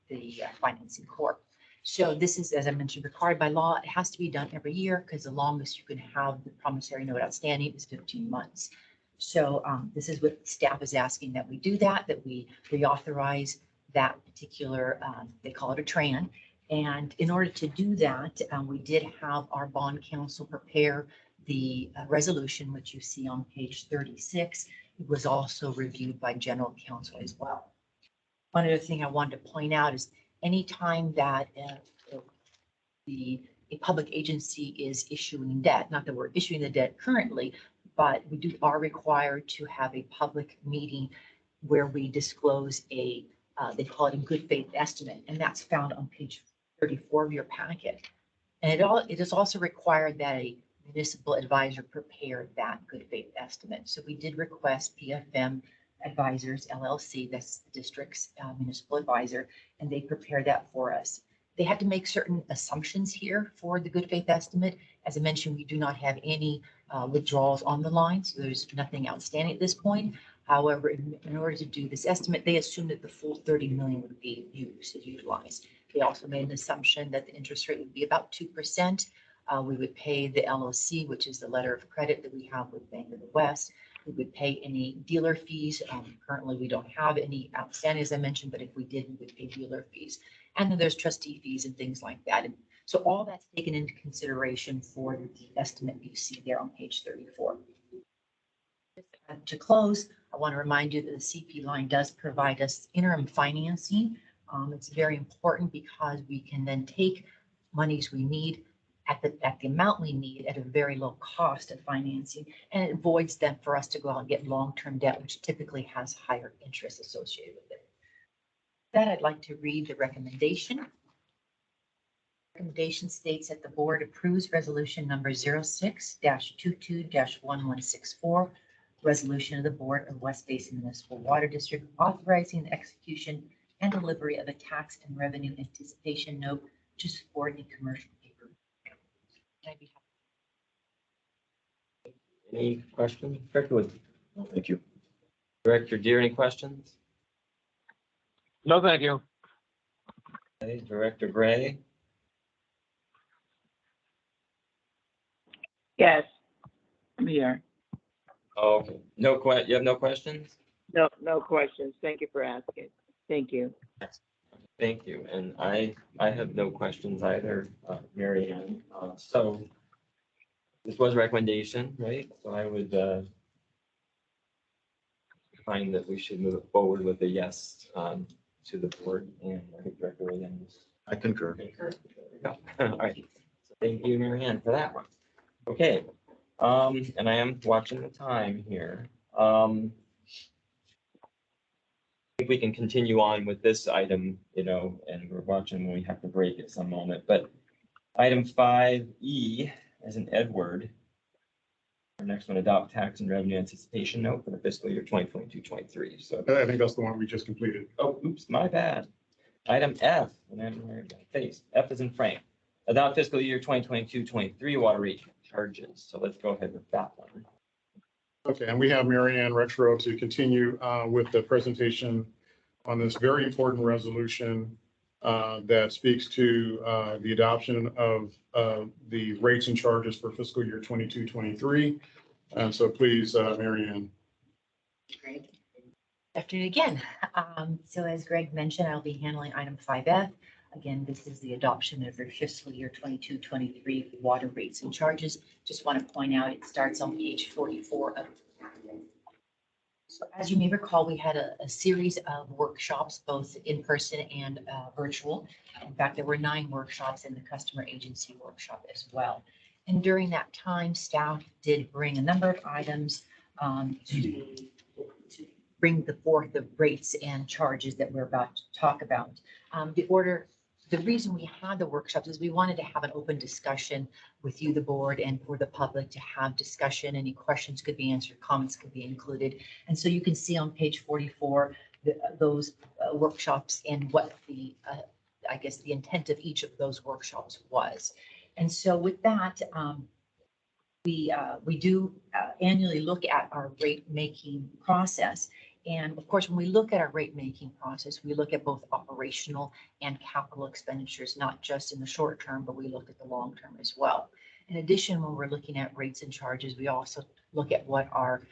J: the financing corp. So this is, as I mentioned, required by law. It has to be done every year because the longest you can have the promissory note outstanding is 15 months. So this is what staff is asking, that we do that we reauthorize that particular, they call it a TRAN. And in order to do that, we did have our bond counsel prepare the resolution, which you see on page 36. It was also reviewed by general counsel as well. One other thing I wanted to point out is anytime that a public agency is issuing debt, not that we're issuing the debt currently, but we are required to have a public meeting where we disclose they call it a good faith estimate, and that's found on page 34 of your packet. And it is also required that a municipal advisor prepare that good faith estimate. So we did request PFM Advisors LLC, that's the district's municipal advisor, and they prepared that for us. They had to make certain assumptions here for the good faith estimate. As I mentioned, we do not have any withdrawals on the line, so there's nothing outstanding at this point. However, in order to do this estimate, they assumed that the full 30 million would be utilized. They also made an assumption that the interest rate would be about 2%. We would pay the LOC, which is the letter of credit that we have with Bank of the West. We would pay any dealer fees. Currently, we don't have any outstanding, as I mentioned, but if we did, we would pay dealer fees. And then there's trustee fees and things like that. And so all that's taken into consideration for the estimate you see there on page 34. To close, I want to remind you that the CP line does provide us interim financing. It's very important because we can then take monies we need at the amount we need at a very low cost of financing, and it avoids them for us to go out and get long-term debt, which typically has higher interest associated with it. That I'd like to read the recommendation. Recommendation states that the board approves resolution number 06-22-1164, resolution of the Board of West Basin Municipal Water District authorizing the execution and delivery of a tax and revenue anticipation note to support a commercial paper.
A: Any questions? Director Wood.
C: Thank you.
A: Director Deere, any questions?
H: No, thank you.
A: Okay, Director Gray,
I: Yes, I'm here.
A: okay, you have no questions?
I: No, no questions. Thank you for asking. Thank you.
A: Thank you, and I have no questions either, Mary Ann. So this was a recommendation, right? So I would find that we should move forward with a yes to the board, and I think Director Williams.
C: I concur.
A: There we go. All right, so thank you, Mary Ann, for that one. Okay, and I am watching the time here. I think we can continue on with this item, and we're watching when we have to break at some moment, but item 5E as in Edward. Our next one, adopt tax and revenue anticipation note for the fiscal year 2022-23. So
B: I think that's the one we just completed.
A: oh, oops, my bad. Item F, and then where did I face? F is in Frank. Adopt fiscal year 2022-23 water rate charges. So let's go ahead with that one.
B: Okay, and we have Mary Ann Rexrow to continue with the presentation on this very important resolution that speaks to the adoption of the rates and charges for fiscal year 22-23. And so please, Mary Ann.
J: Great. Afternoon again. So as Greg mentioned, I'll be handling item 5F. Again, this is the adoption of your fiscal year 22-23 water rates and charges. Just want to point out, it starts on page 44 of. So as you may recall, we had a series of workshops, both in person and virtual. In fact, there were 9 workshops in the customer agency workshop as well. And during that time, staff did bring a number of items to bring forth the rates and charges that we're about to talk about. The order the reason we had the workshops is we wanted to have an open discussion with you, the board, and for the public to have discussion. Any questions could be answered, comments could be included. And so you can see on page 44, those workshops and what the, I guess, the intent of each of those workshops was. And so with that, we do annually look at our rate making process. And of course, when we look at our rate making process, we look at both operational and capital expenditures, not just in the short term, but we look at the long term as well. In addition, when we're looking at rates and charges, we also look at what our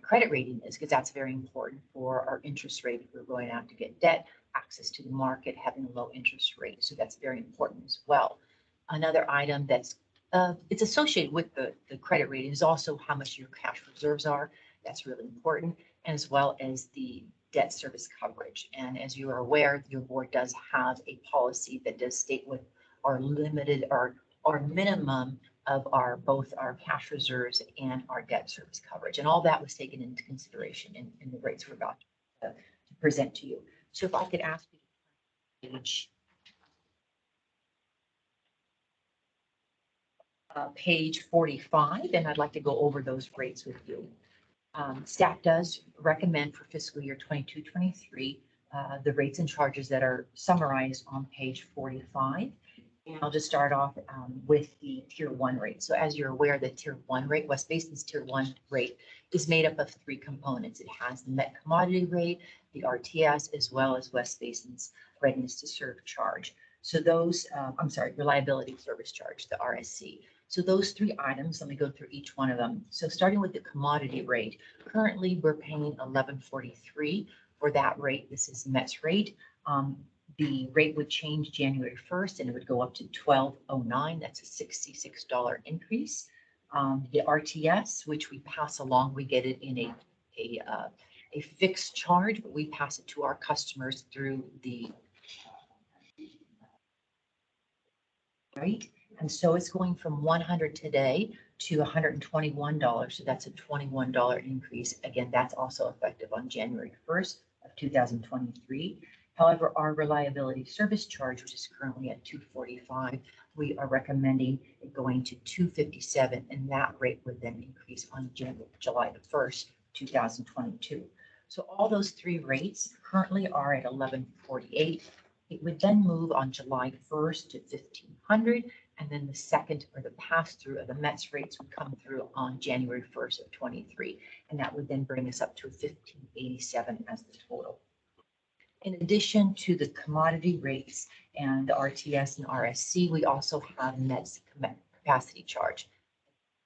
J: credit rating is, because that's very important for our interest rate. If we're going out to get debt, access to the market, having a low interest rate. So that's very important as well. Another item that's it's associated with the credit rating is also how much your cash reserves are. That's really important, as well as the debt service coverage. And as you are aware, your board does have a policy that does state what our limited or minimum of our both our cash reserves and our debt service coverage. And all that was taken into consideration in the rates we're about to present to you. So if I could ask you to page 45, and I'd like to go over those rates with you. Staff does recommend for fiscal year 22-23 the rates and charges that are summarized on page 45. And I'll just start off with the tier 1 rate. So as you're aware, the tier 1 rate, West Basin's tier 1 rate, is made up of 3 components. It has the Met commodity rate, the RTS, as well as West Basin's readiness to serve charge. So those, reliability service charge, the RSC. So those 3 items, let me go through each one of them. So starting with the commodity rate, currently we're paying $11.43 for that rate. This is Met's rate. The rate would change January 1st and it would go up to $12.09. That's a $66 increase. The RTS, which we pass along, we get it in a fixed charge, but we pass it to our customers through the rate. And so it's going from $100 today to $121. So that's a $21 increase. Again, that's also effective on January 1st of 2023. However, our reliability service charge, which is currently at $245, we are recommending it going to $257, and that rate would then increase on July the 1st, 2022. So all those 3 rates currently are at $11.48. It would then move on July 1st to $1,500, and then the second, or the pass-through of the METS rates, would come through on January 1st of 23, and that would then bring us up to $1,587 as the total. In addition to the commodity rates and the RTS and RSC, we also have METS capacity charge.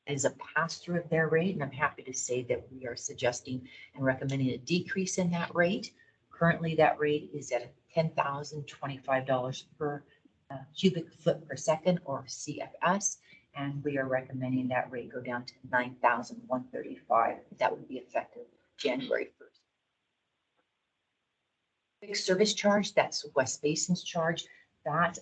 J: It is a pass-through of their rate, and I'm happy to say that we are suggesting and recommending a decrease in that rate. Currently, that rate is at $10,025 per cubic foot per second, or CFS, and we are recommending that rate go down to $9,135. That would be effective January 1st. Fixed service charge, that's West Basin's charge, that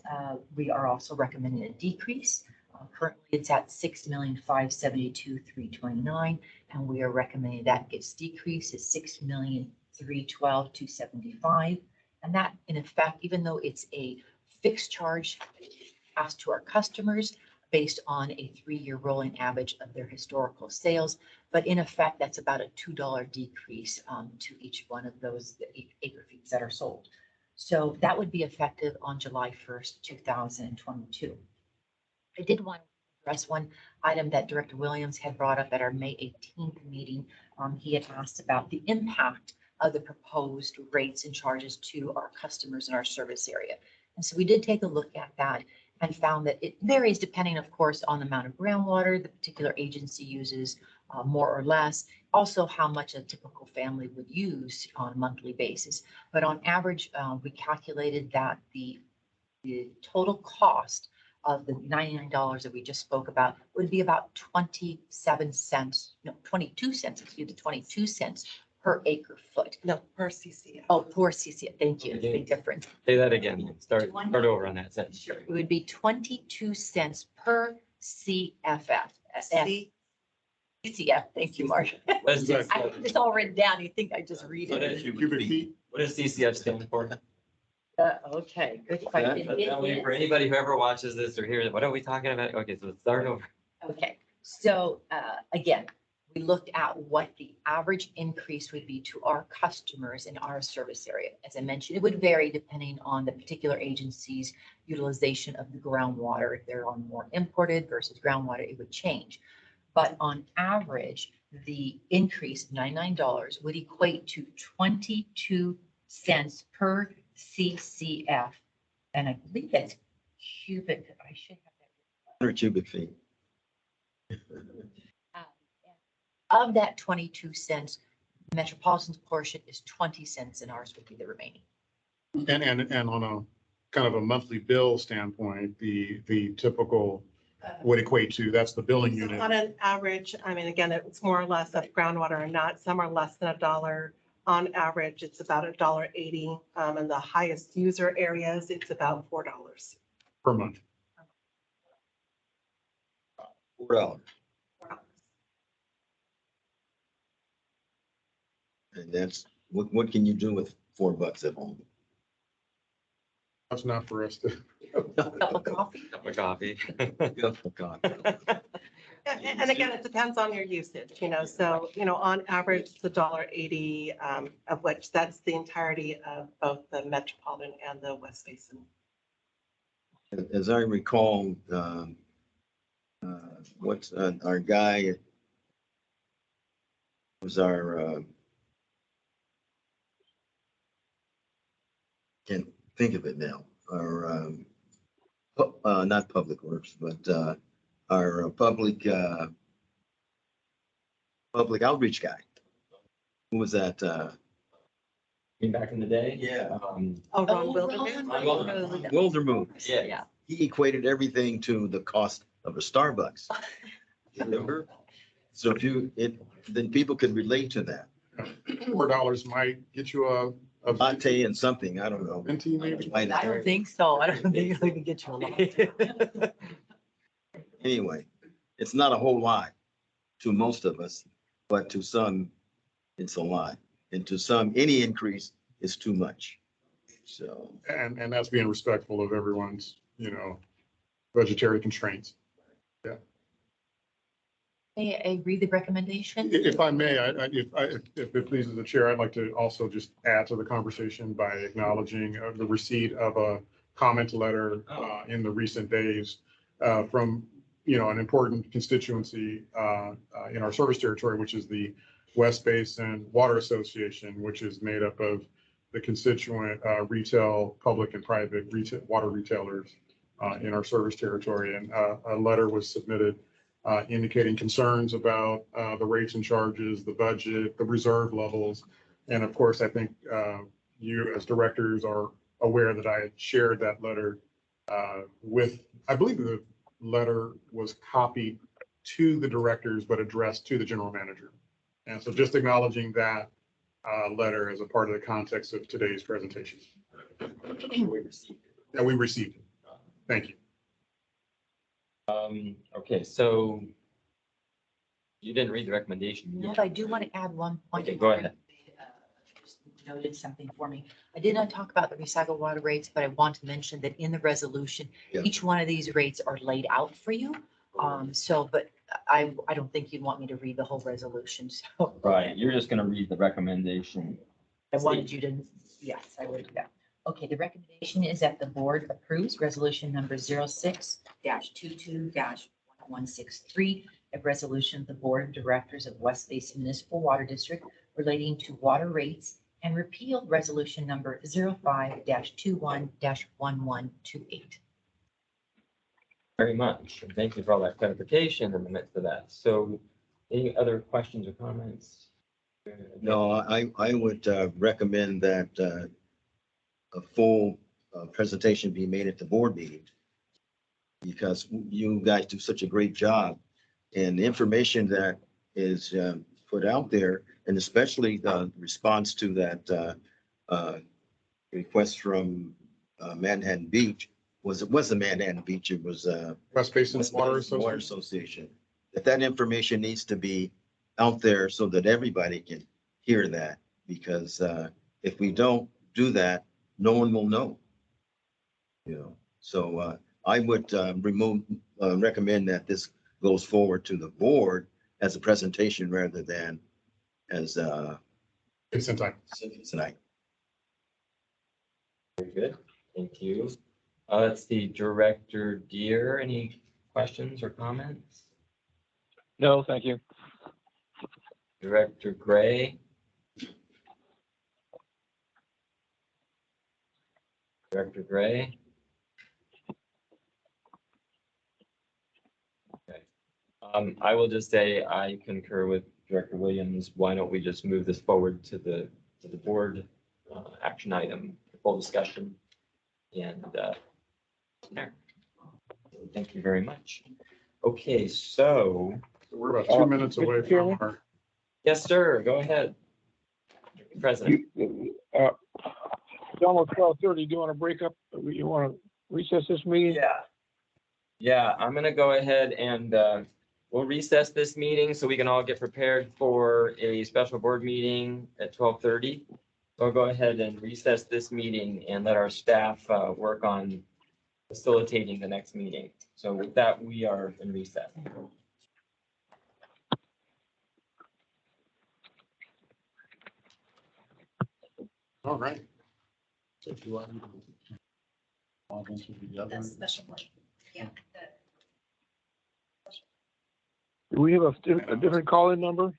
J: we are also recommending a decrease. Currently, it's at $6,572,329, and we are recommending that gets decreased to $6,312,275. And that, in effect, even though it's a fixed charge passed to our customers based on a 3-year rolling average of their historical sales, but in effect, that's about a $2 decrease to each one of those acre feet that are sold. So that would be effective on July 1st, 2022. I did want to address one item that Director Williams had brought up at our May 18th meeting. He had asked about the impact of the proposed rates and charges to our customers in our service area. And so we did take a look at that and found that it varies depending, of course, on the amount of groundwater the particular agency uses, more or less, also how much a typical family would use on a monthly basis. But on average, we calculated that the total cost of the $99 that we just spoke about would be about 22 cents per acre foot.
G: No, per CCF.
J: Oh, per CCF. Thank you. Big difference.
A: Say that again. Start over on that sentence.
J: Sure. It would be 22 cents per CFF. CCF. Thank you, Marcia.
A: What is
J: It's all written down. You think I just read
A: What
J: it?
A: is
B: Cubic feet.
A: What does CCF stand for?
J: Okay, good
A: That-
J: question.
A: that- that way
J: It
A: For
J: is-
A: anybody who ever watches this or hears, what are we talking about? Okay, so let's start over.
J: Okay, so again, we looked at what the average increase would be to our customers in our service area. As I mentioned, it would vary depending on the particular agency's utilization of the groundwater. If they're on more imported versus groundwater, it would change. But on average, the increase of $99 would equate to 22 cents per CCF. And I believe that's cubic. I should have that.
C: 100 cubic feet.
J: Of that 22 cents, Metropolitan's portion is 20 cents and ours would be the remaining.
B: And on a kind of a monthly bill standpoint, the typical would equate to, that's the billing
G: So
B: unit.
G: on an average, I mean, again, it's more or less of groundwater or not. Some are less than $1. On average, it's about $1.80. In the highest user areas, it's about $4.
B: Per month.
C: $4. And that's, what can you do with $4 at home?
B: That's not for us to.
J: Cup of coffee.
A: Cup of coffee.
C: Cup of coffee.
G: And again, it depends on your usage, so, on average, it's $1.80, of which that's the entirety of both the Metropolitan and the West Basin.
C: As I recall, what's our guy was our, can't think of it now, our, not Public Works, but our public outreach guy. Who was that?
A: Back in the day?
C: Yeah.
G: Oh, Ron
J: Oh,
G: Wildermuth?
A: Ron Wildermuth.
C: Wildermuth.
J: Yeah.
C: He equated everything to the cost of a Starbucks. Remember? So then people could relate to that.
B: $4 might get you a
C: Latte and something, I don't know.
B: venti maybe.
J: I don't think so. I don't think we can get you a lot.
C: Anyway, it's not a whole lot to most of us, but to some, it's a lot. And to some, any increase is too much. So,
B: And that's being respectful of everyone's, budgetary constraints.
J: May I read the recommendation?
B: If I may, if it pleases the chair, I'd like to also just add to the conversation by acknowledging the receipt of a comment letter in the recent days from, an important constituency in our service territory, which is the West Basin Water Association, which is made up of the constituent retail, public and private water retailers in our service territory. And a letter was submitted indicating concerns about the rates and charges, the budget, the reserve levels. And of course, I think you as directors are aware that I had shared that letter I believe the letter was copied to the directors, but addressed to the general manager. And so just acknowledging that letter as a part of the context of today's presentation. That we received it. Thank you.
A: Okay, so you didn't read the recommendation.
J: No, but I do want to add one point.
A: Okay, go ahead.
J: Just Noted something for me. I did not talk about the recycled water rates, but I want to mention that in the resolution,
C: Yeah.
J: each one of these rates are laid out for you. But I don't think you'd want me to read the whole resolution, so.
A: Right, you're just gonna read the recommendation.
J: I wanted you to, yes, I would do that. Okay, the recommendation is that the board approves resolution number 06-22-1163, a resolution of the Board of Directors of West Basin Municipal Water District relating to water rates and repeal resolution number 05-21-1128.
A: Very much. And thank you for all that clarification in the midst of that. So any other questions or comments?
C: no, I would recommend that a full presentation be made at the board meeting, because you guys do such a great job, and the information that is put out there, and especially the response to that request from Manhattan Beach, it wasn't Manhattan Beach, it was
B: West Basin Water
C: Water
B: Association.
C: Association. That information needs to be out there so that everybody can hear that, because if we don't do that, no one will know. So I would recommend that this goes forward to the board as a presentation rather than as
B: Consent item.
C: tonight.
A: Very good. Thank you. Let's see, Director Deere, any questions or comments?
H: No, thank you.
A: Director Gray? Director Gray? Okay. I will just say I concur with Director Williams. Why don't we just move this forward to the board action item, full discussion? And there. Thank you very much. Okay, so,
B: We're about 2 minutes away from our,
A: yes, sir, go ahead. President.
H: It's almost 12:30. Do you want to break up? You want to recess this meeting?
A: Yeah, I'm gonna go ahead and we'll recess this meeting so we can all get prepared for a special board meeting at 12:30. So I'll go ahead and recess this meeting and let our staff work on facilitating the next meeting. So with that, we are in recess.
B: all right. So do I need to log into the other?
D: The special board. Yeah.
H: Do we have a different call-in number?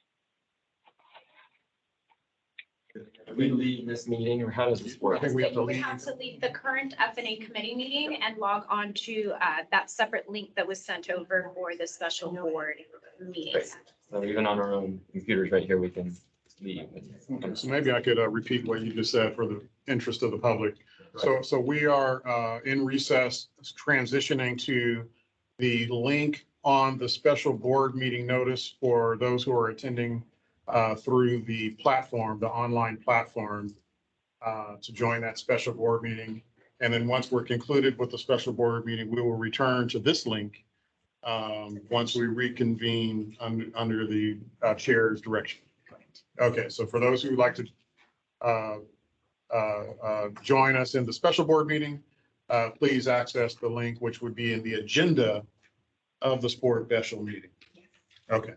A: Do we leave this meeting or how does this work?
B: I think we have to
D: You would
B: leave.
D: have to leave the current F&A committee meeting and log on to that separate link that was sent over for the special board meeting.
A: Great. So even on our own computers right here, we can leave.
B: Okay, so maybe I could repeat what you just said for the interest of the public. So we are in recess, transitioning to the link on the special board meeting notice for those who are attending through the platform, the online platform, to join that special board meeting. And then once we're concluded with the special board meeting, we will return to this link once we reconvene under the chair's direction. Okay, so for those who would like to join us in the special board meeting, please access the link, which would be in the agenda of the sport special meeting. Okay.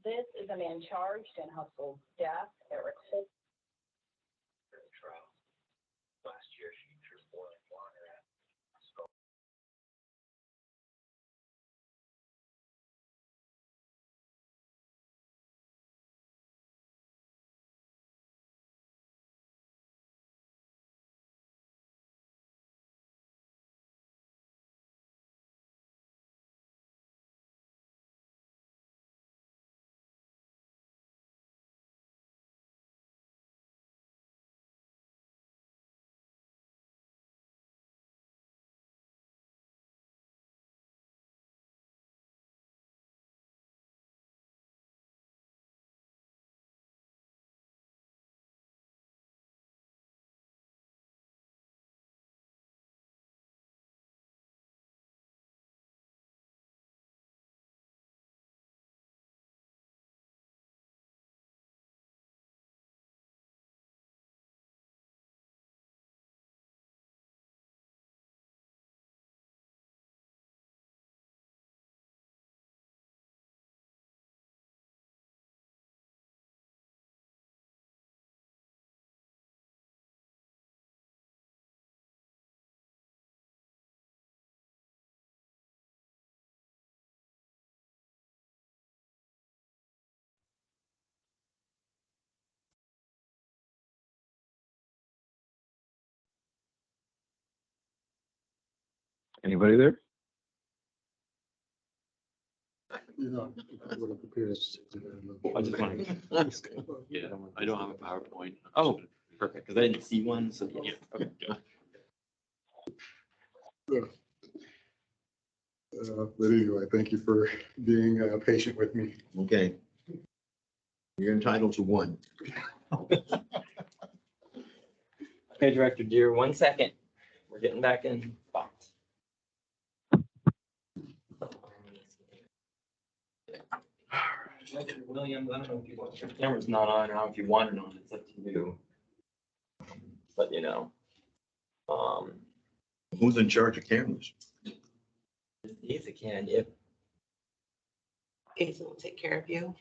K: This is a man charged in Hustle's death, Eric Holt.
C: Last year, she threw boiling water at.
H: Anybody there?
B: You know, what it appears.
A: I just wanted
L: Yeah, I don't have a PowerPoint.
A: Oh, perfect, because I didn't see one, so yeah, okay.
B: But anyway, thank you for being patient with me.
C: Okay. You're entitled to one.
A: Okay, Director Deere, 1 second. We're getting back in spot. Director Williams, I don't know if you want, your camera's not on, I don't know if you want it on, it's up to you. But you know.
C: Who's in charge of cameras?
A: If it can, if,
G: Jason will take care of you.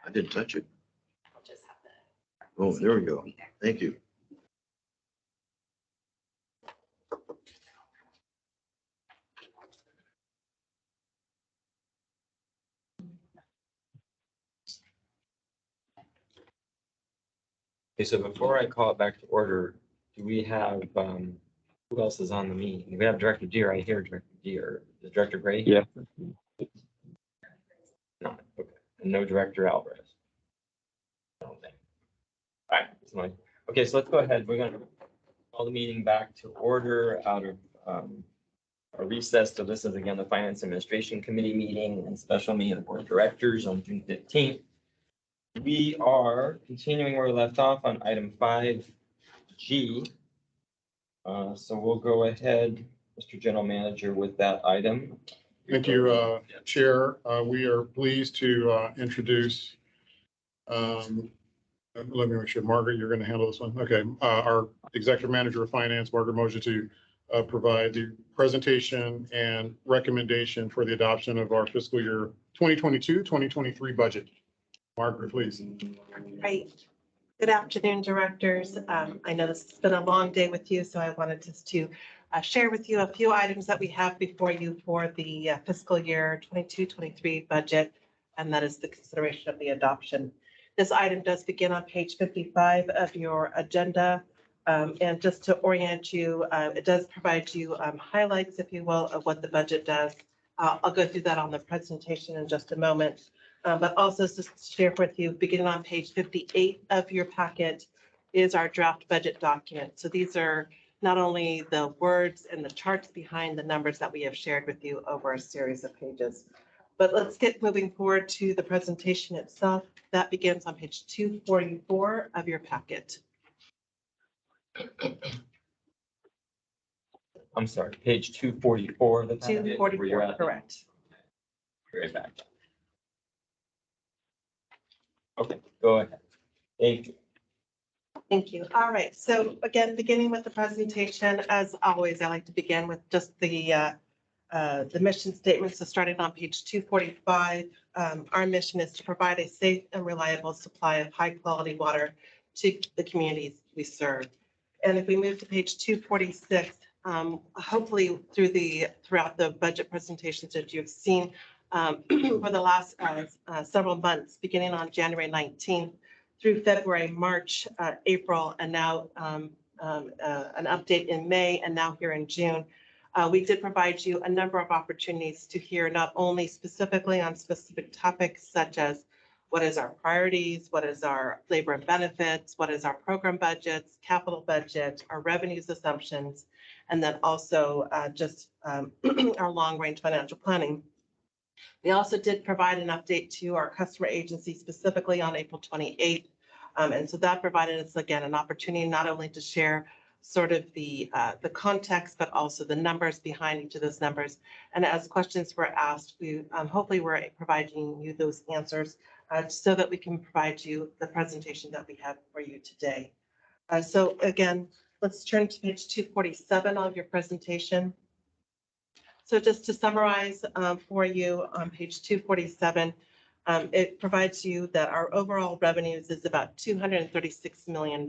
C: I didn't touch it.
D: I'll just have the.
C: Oh, there we go. Thank you.
A: okay, so before I call it back to order, do we have, who else is on the meeting? We have Director Deere, I hear Director Deere, is Director Gray?
H: Yeah.
A: Not, okay, and no Director Alvarez. I don't think. All right, it's mine. Okay, so let's go ahead, we're gonna call the meeting back to order out of, a recess. So this is again, the Finance Administration Committee meeting and special meeting of the Board of Directors on June 15th. We are continuing where we left off on item 5G. So we'll go ahead, Mr. General Manager, with that item.
B: Thank you, Chair. We are pleased to introduce, let me make sure, Margaret, you're going to handle this one. Okay, our Executive Manager of Finance, Margaret Moser, to provide the presentation and recommendation for the adoption of our fiscal year 2022-2023 budget. Margaret, please.
G: Right. Good afternoon, directors. I know this has been a long day with you, so I wanted just to share with you a few items that we have before you for the fiscal year 22-23 budget, and that is the consideration of the adoption. This item does begin on page 55 of your agenda. And just to orient you, it does provide you highlights, if you will, of what the budget does. I'll go through that on the presentation in just a moment. But also just to share with you, beginning on page 58 of your packet is our draft budget document. So these are not only the words and the charts behind the numbers that we have shared with you over a series of pages. But let's get moving forward to the presentation itself. That begins on page 244 of your packet.
A: I'm sorry, page 244 of the packet, where you're
G: 244,
A: at.
G: correct.
A: Right back. Okay, go ahead. Thank you.
G: Thank you. All right. So again, beginning with the presentation, as always, I like to begin with just the mission statement. So starting on page 245, our mission is to provide a safe and reliable supply of high quality water to the communities we serve. And if we move to page 246, hopefully throughout the budget presentations that you've seen for the last several months, beginning on January 19th through February, March, April, and now an update in May, and now here in June. We did provide you a number of opportunities to hear not only specifically on specific topics such as what is our priorities, what is our labor and benefits, what is our program budgets, capital budget, our revenues assumptions, and then also just our long-range financial planning. We also did provide an update to our customer agency specifically on April 28th. And so that provided us, again, an opportunity not only to share sort of the context, but also the numbers behind each of those numbers. And as questions were asked, we hopefully we're providing you those answers so that we can provide you the presentation that we have for you today. So again, let's turn to page 247 of your presentation. So just to summarize for you on page 247, it provides you that our overall revenues is about $236 million.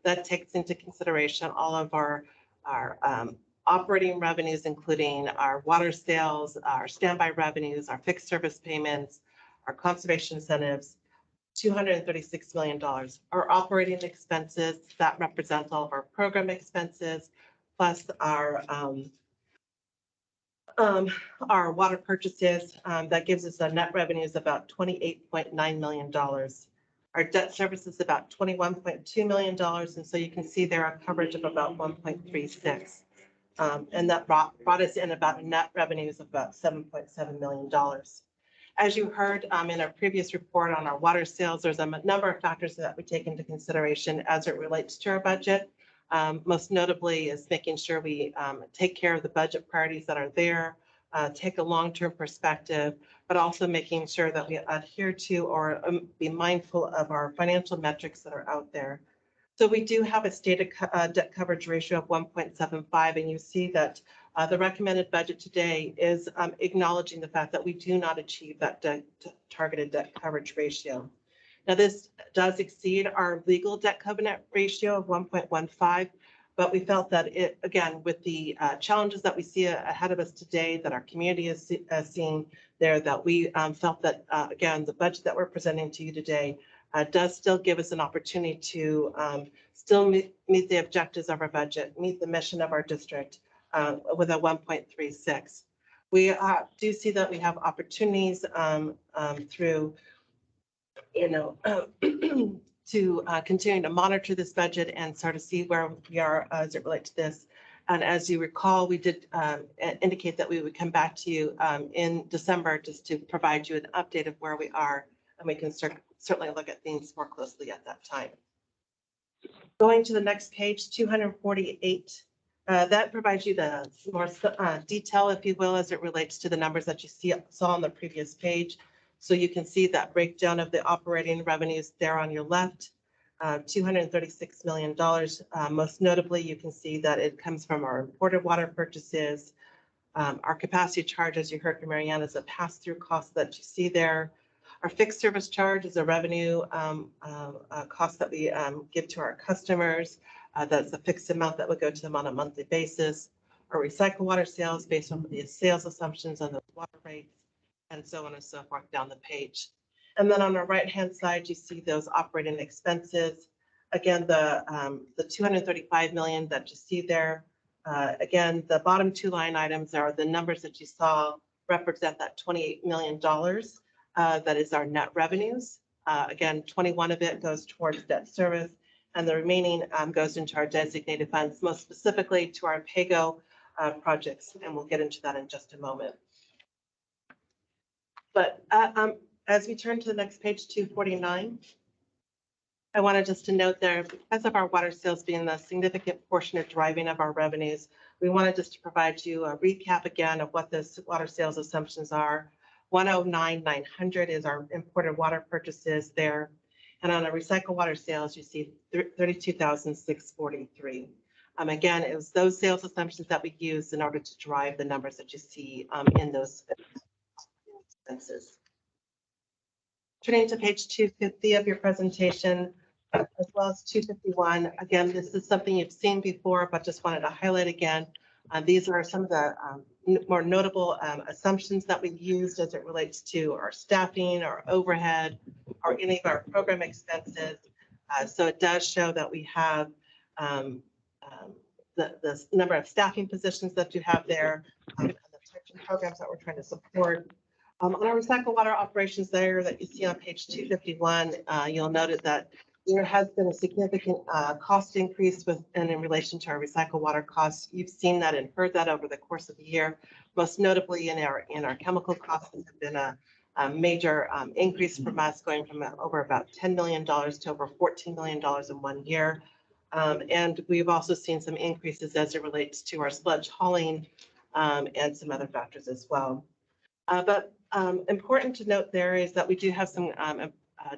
G: That takes into consideration all of our operating revenues, including our water sales, our standby revenues, our fixed service payments, our conservation incentives, $236 million. Our operating expenses, that represents all of our program expenses, plus our water purchases, that gives us a net revenues about $28.9 million. Our debt service is about $21.2 million. And so you can see there a coverage of about 1.36. And that brought us in about net revenues of about $7.7 million. As you heard in our previous report on our water sales, there's a number of factors that we take into consideration as it relates to our budget. Most notably is making sure we take care of the budget priorities that are there, take a long-term perspective, but also making sure that we adhere to or be mindful of our financial metrics that are out there. So we do have a stated debt coverage ratio of 1.75, and you see that the recommended budget today is acknowledging the fact that we do not achieve that targeted debt coverage ratio. Now, this does exceed our legal debt covenant ratio of 1.15, but we felt that it, again, with the challenges that we see ahead of us today, that our community is seeing there, that we felt that, again, the budget that we're presenting to you today does still give us an opportunity to still meet the objectives of our budget, meet the mission of our district with a 1.36. We do see that we have opportunities through to continue to monitor this budget and sort of see where we are as it relates to this. And as you recall, we did indicate that we would come back to you in December just to provide you an update of where we are, and we can certainly look at things more closely at that time. Going to the next page, 248, that provides you the more detail, if you will, as it relates to the numbers that you saw on the previous page. So you can see that breakdown of the operating revenues there on your left, $236 million. Most notably, you can see that it comes from our imported water purchases. Our capacity charge, as you heard from Marianne, is a pass-through cost that you see there. Our fixed service charge is a revenue cost that we give to our customers. That's a fixed amount that would go to them on a monthly basis. Our recycled water sales based on the sales assumptions on the water rates, and so on and so forth down the page. And then on the right-hand side, you see those operating expenses. Again, the $235 million that you see there. Again, the bottom two line items are the numbers that you saw represent that $28 million. That is our net revenues. Again, 21 of it goes towards debt service, and the remaining goes into our designated funds, most specifically to our PAYGO projects, and we'll get into that in just a moment. But as we turn to the next page, 249, I wanted just to note there, because of our water sales being the significant portion of driving of our revenues, we wanted just to provide you a recap again of what those water sales assumptions are. 109,900 is our imported water purchases there. And on a recycled water sales, you see 32,643. Again, it was those sales assumptions that we used in order to drive the numbers that you see in those expenses. Turning to page 250 of your presentation, as well as 251. Again, this is something you've seen before, but just wanted to highlight again. These are some of the more notable assumptions that we've used as it relates to our staffing, our overhead, or any of our program expenses. So it does show that we have the number of staffing positions that you have there, and the types of programs that we're trying to support. On our recycled water operations there that you see on page 251, you'll note that there has been a significant cost increase in relation to our recycled water costs. You've seen that and heard that over the course of the year. Most notably in our chemical costs have been a major increase from us, going from over about $10 million to over $14 million in 1 year. And we've also seen some increases as it relates to our sludge hauling and some other factors as well. But important to note there is that we do have some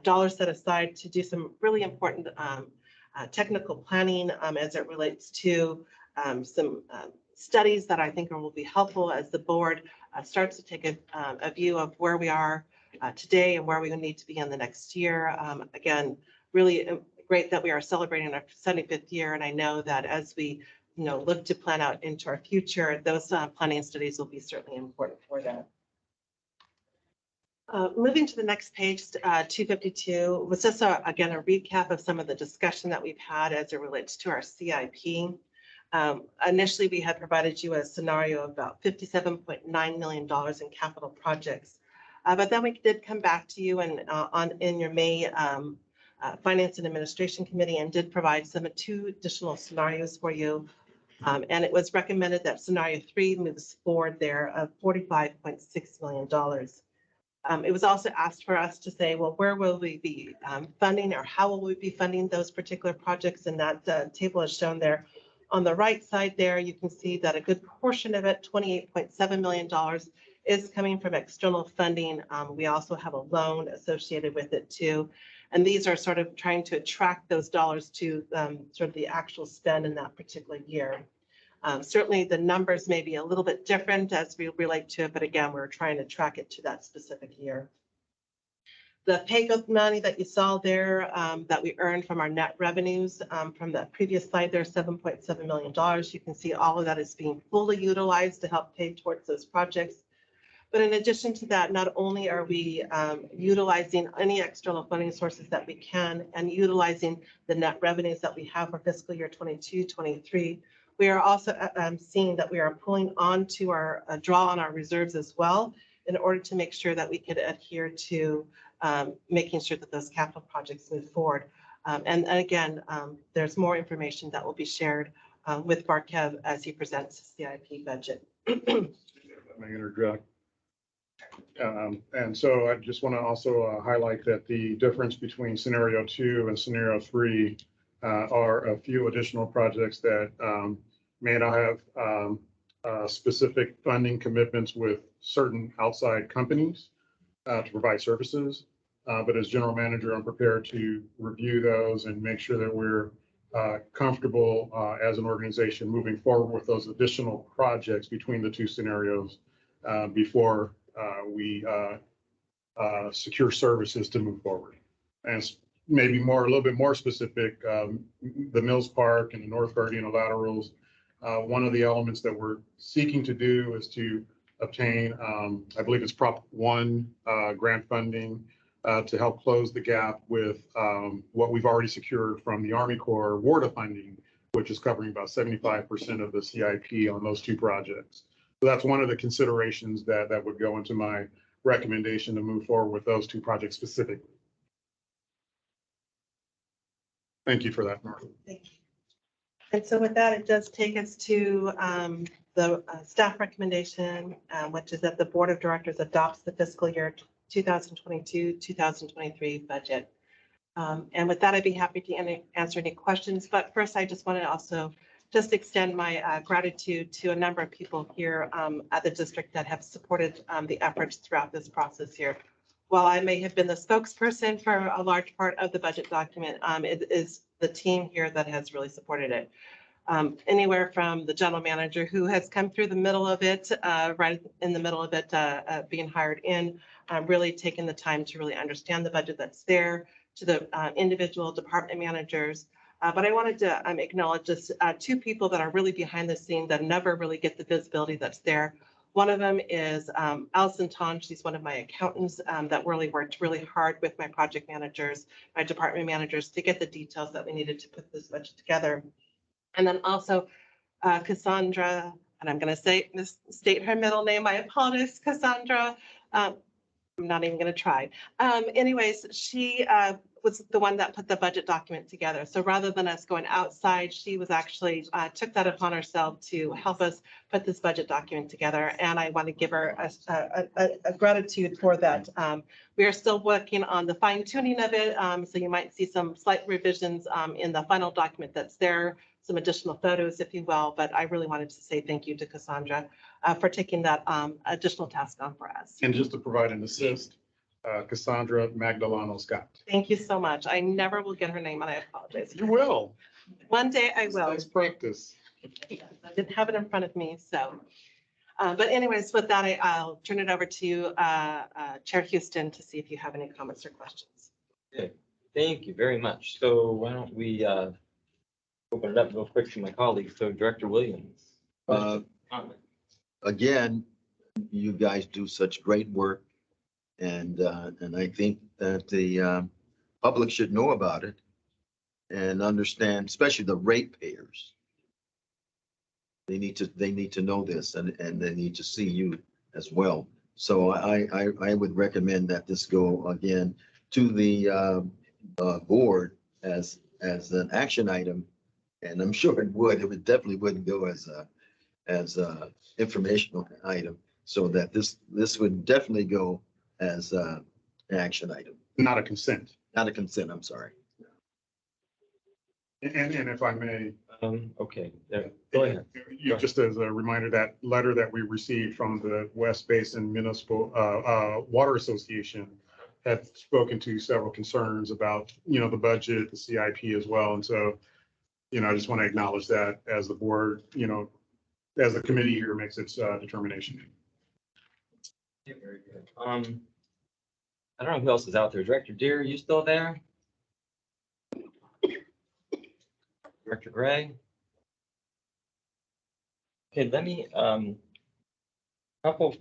G: dollars set aside to do some really important technical planning as it relates to some studies that I think will be helpful as the board starts to take a view of where we are today and where we need to be in the next year. Again, really great that we are celebrating our 75th year, and I know that as we look to plan out into our future, those planning studies will be certainly important for that. Moving to the next page, 252, was just again a recap of some of the discussion that we've had as it relates to our CIP. Initially, we had provided you a scenario of about $57.9 million in capital projects, but then we did come back to you and in your May Finance and Administration Committee and did provide two additional scenarios for you. And it was recommended that scenario 3 moves forward there of $45.6 million. It was also asked for us to say, well, where will we be funding, or how will we be funding those particular projects? And that table is shown there. On the right side there, you can see that a good portion of it, $28.7 million, is coming from external funding. We also have a loan associated with it too. And these are sort of trying to attract those dollars to sort of the actual spend in that particular year. Certainly the numbers may be a little bit different as we relate to it, but again, we're trying to track it to that specific year. The pay-go money that you saw there that we earned from our net revenues from the previous slide there, $7.7 million. You can see all of that is being fully utilized to help pay towards those projects. But in addition to that, not only are we utilizing any external funding sources that we can and utilizing the net revenues that we have for fiscal year 22-23, we are also seeing that we are pulling on to our draw on our reserves as well in order to make sure that we could adhere to making sure that those capital projects move forward. And again, there's more information that will be shared with Barkev as he presents the CIP budget.
B: May I interject? And so I just want to also highlight that the difference between scenario 2 and scenario 3 are a few additional projects that may not have specific funding commitments with certain outside companies to provide services. But as general manager, I'm prepared to review those and make sure that we're comfortable as an organization moving forward with those additional projects between the two scenarios before we secure services to move forward. And maybe a little bit more specific, the Mills Park and the North Gardena laterals. One of the elements that we're seeking to do is to obtain, I believe it's Prop 1 grant funding to help close the gap with what we've already secured from the Army Corps WARDA funding, which is covering about 75% of the CIP on those two projects. So that's one of the considerations that would go into my recommendation to move forward with those two projects specifically. Thank you for that, Martha. Thank you.
G: And so with that, it does take us to the staff recommendation, which is that the Board of Directors adopts the fiscal year 2022-2023 budget. And with that, I'd be happy to answer any questions. But first, I just want to also just extend my gratitude to a number of people here at the district that have supported the efforts throughout this process here. while I may have been the spokesperson for a large part of the budget document, it is the team here that has really supported it. Anywhere from the general manager who has come through the middle of it, right in the middle of it, being hired in, really taking the time to really understand the budget that's there, to the individual department managers. But I wanted to acknowledge just two people that are really behind the scene that never really get the visibility that's there. One of them is Allison Ton. She's one of my accountants that really worked really hard with my project managers, my department managers to get the details that we needed to put this budget together. And then also Cassandra, and I'm going to state her middle name. I apologize, Cassandra. I'm not even going to try. Anyways, she was the one that put the budget document together. So rather than us going outside, she was actually took that upon herself to help us put this budget document together. And I want to give her a gratitude for that. We are still working on the fine tuning of it. So you might see some slight revisions in the final document that's there, some additional photos, if you will. But I really wanted to say thank you to Cassandra for taking that additional task on for us.
B: And just to provide an assist, Cassandra Magdaleno Scott.
G: Thank you so much. I never will get her name and I apologize.
B: You will.
G: One day I will.
B: Nice practice.
G: I didn't have it in front of me, so. But anyways, with that, I'll turn it over to Chair Houston to see if you have any comments or questions.
A: Okay, thank you very much. So why don't we open it up real quick to my colleagues. So Director Williams. Comment.
C: Again, you guys do such great work. And I think that the public should know about it and understand, especially the ratepayers. They need to know this and they need to see you as well. So I would recommend that this go again to the board as an action item. And I'm sure it would definitely wouldn't go as a informational item, so that this would definitely go as an action item.
B: Not a consent.
C: Not a consent, I'm sorry.
B: And if I may.
A: Okay, there, go ahead.
B: Just as a reminder, that letter that we received from the West Basin Municipal Water Association had spoken to several concerns about, the budget, the CIP as well. And so, I just want to acknowledge that as the board, as the committee here makes its determination.
A: Yeah, very good. I don't know who else is out there. Director Deere, are you still there? Director Gray? Okay, let me, couple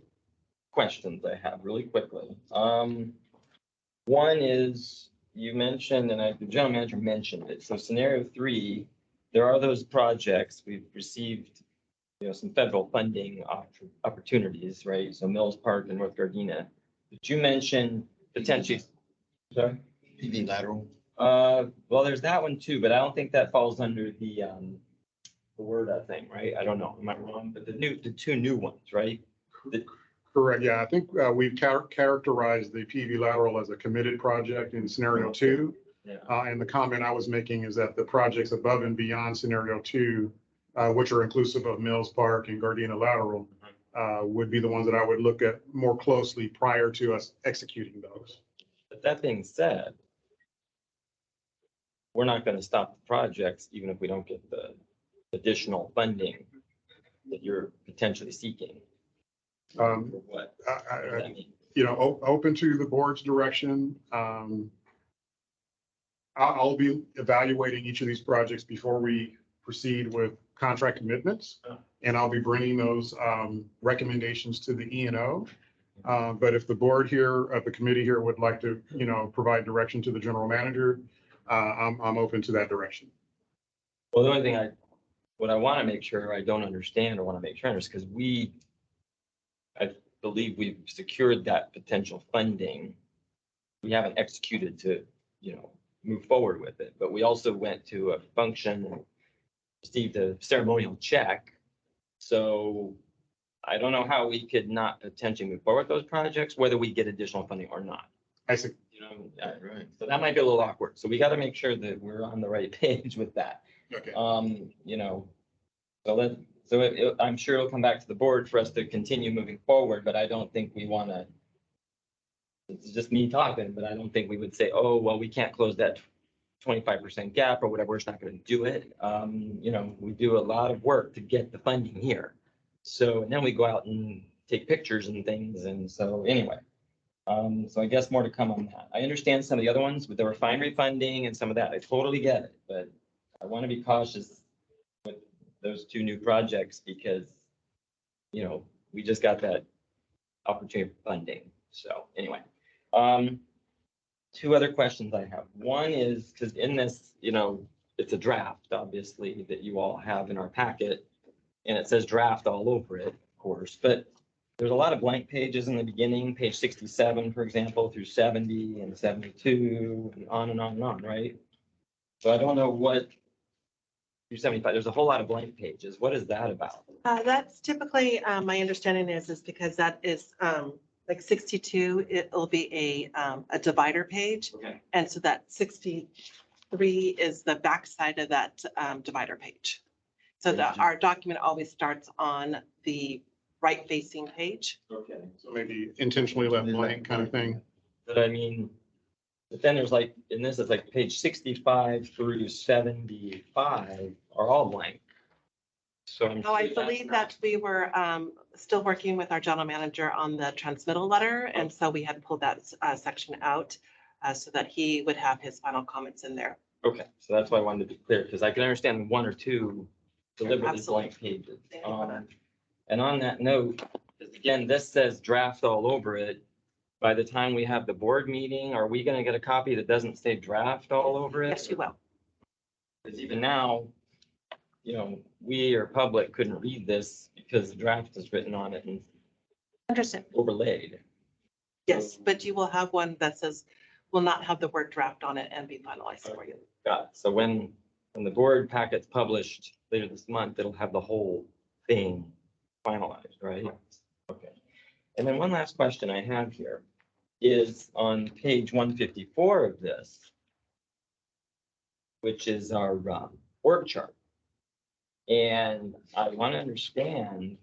A: questions I have really quickly. One is, you mentioned, and the general manager mentioned it, so scenario 3, there are those projects we've received, some federal funding opportunities, right? So Mills Park and North Gardena. Did you mention potentially? Sorry?
C: PV lateral.
A: Well, there's that one too, but I don't think that falls under the word thing, right? I don't know. Am I wrong? But the two new ones, right?
B: Correct. Yeah, I think we've characterized the PV lateral as a committed project in scenario 2.
A: Yeah.
B: And the comment I was making is that the projects above and beyond scenario 2, which are inclusive of Mills Park and Gardena lateral, would be the ones that I would look at more closely prior to us executing those.
A: But that being said, we're not going to stop the projects even if we don't get the additional funding that you're potentially seeking. For what? What does that mean?
B: Open to the board's direction. I'll be evaluating each of these projects before we proceed with contract commitments. And I'll be bringing those recommendations to the E&O. But if the board here, the committee here would like to, provide direction to the general manager, I'm open to that direction.
A: Well, the only thing what I want to make sure I don't understand or want to make sure is because I believe we've secured that potential funding. We haven't executed to, move forward with it, but we also went to a function and received a ceremonial check. So I don't know how we could not potentially move forward with those projects, whether we get additional funding or not.
B: I see.
A: Right. So that might be a little awkward. So we got to make sure that we're on the right page with that.
B: Okay.
A: I'm sure it'll come back to the board for us to continue moving forward, but I don't think we want to it's just me talking, but I don't think we would say, oh, well, we can't close that 25% gap or whatever, we're just not going to do it. You know, we do a lot of work to get the funding here. So, and then we go out and take pictures and things. And so anyway, so I guess more to come on that. I understand some of the other ones with the refinery funding and some of that. I totally get it, but I want to be cautious with those two new projects because, you know, we just got that opportunity for funding. So anyway, two other questions I have. One is, because in this, you know, it's a draft, obviously, that you all have in our packet. And it says draft all over it, of course, but there's a lot of blank pages in the beginning, page 67, for example, through 70 and 72, and on and on and on, right? So I don't know what, through 75, there's a whole lot of blank pages. What is that about?
G: That's typically, my understanding is because that is, like 62, it'll be a divider page.
A: Okay.
G: And so that 63 is the backside of that divider page. So our document always starts on the right facing page.
A: Okay.
B: So maybe intentionally left blank kind of thing.
A: But I mean, but then there's like, in this, it's like page 65 through 75 are all blank. So I'm.
G: Oh, I
A: sure that's
G: believe
A: not-
G: that we were still working with our general manager on the transmittal letter. And so we had pulled that section out so that he would have his final comments in there.
A: Okay, so that's why I wanted to be clear, because I can understand one or two deliberately
G: Absolutely.
A: blank pages.
G: Thank you for that.
A: And on that note, again, this says draft all over it. By the time we have the board meeting, are we gonna get a copy that doesn't say draft all over it?
G: Yes, you will.
A: Because even now, you know, we or public couldn't read this because the draft is written on it and
G: Understood.
A: overlaid.
G: Yes, but you will have one that says, will not have the word draft on it and be finalized for you.
A: Got it. So when the board packet's published later this month, it'll have the whole thing finalized, right? Okay. And then one last question I have here is on page 154 of this, which is our org chart. And I want to understand,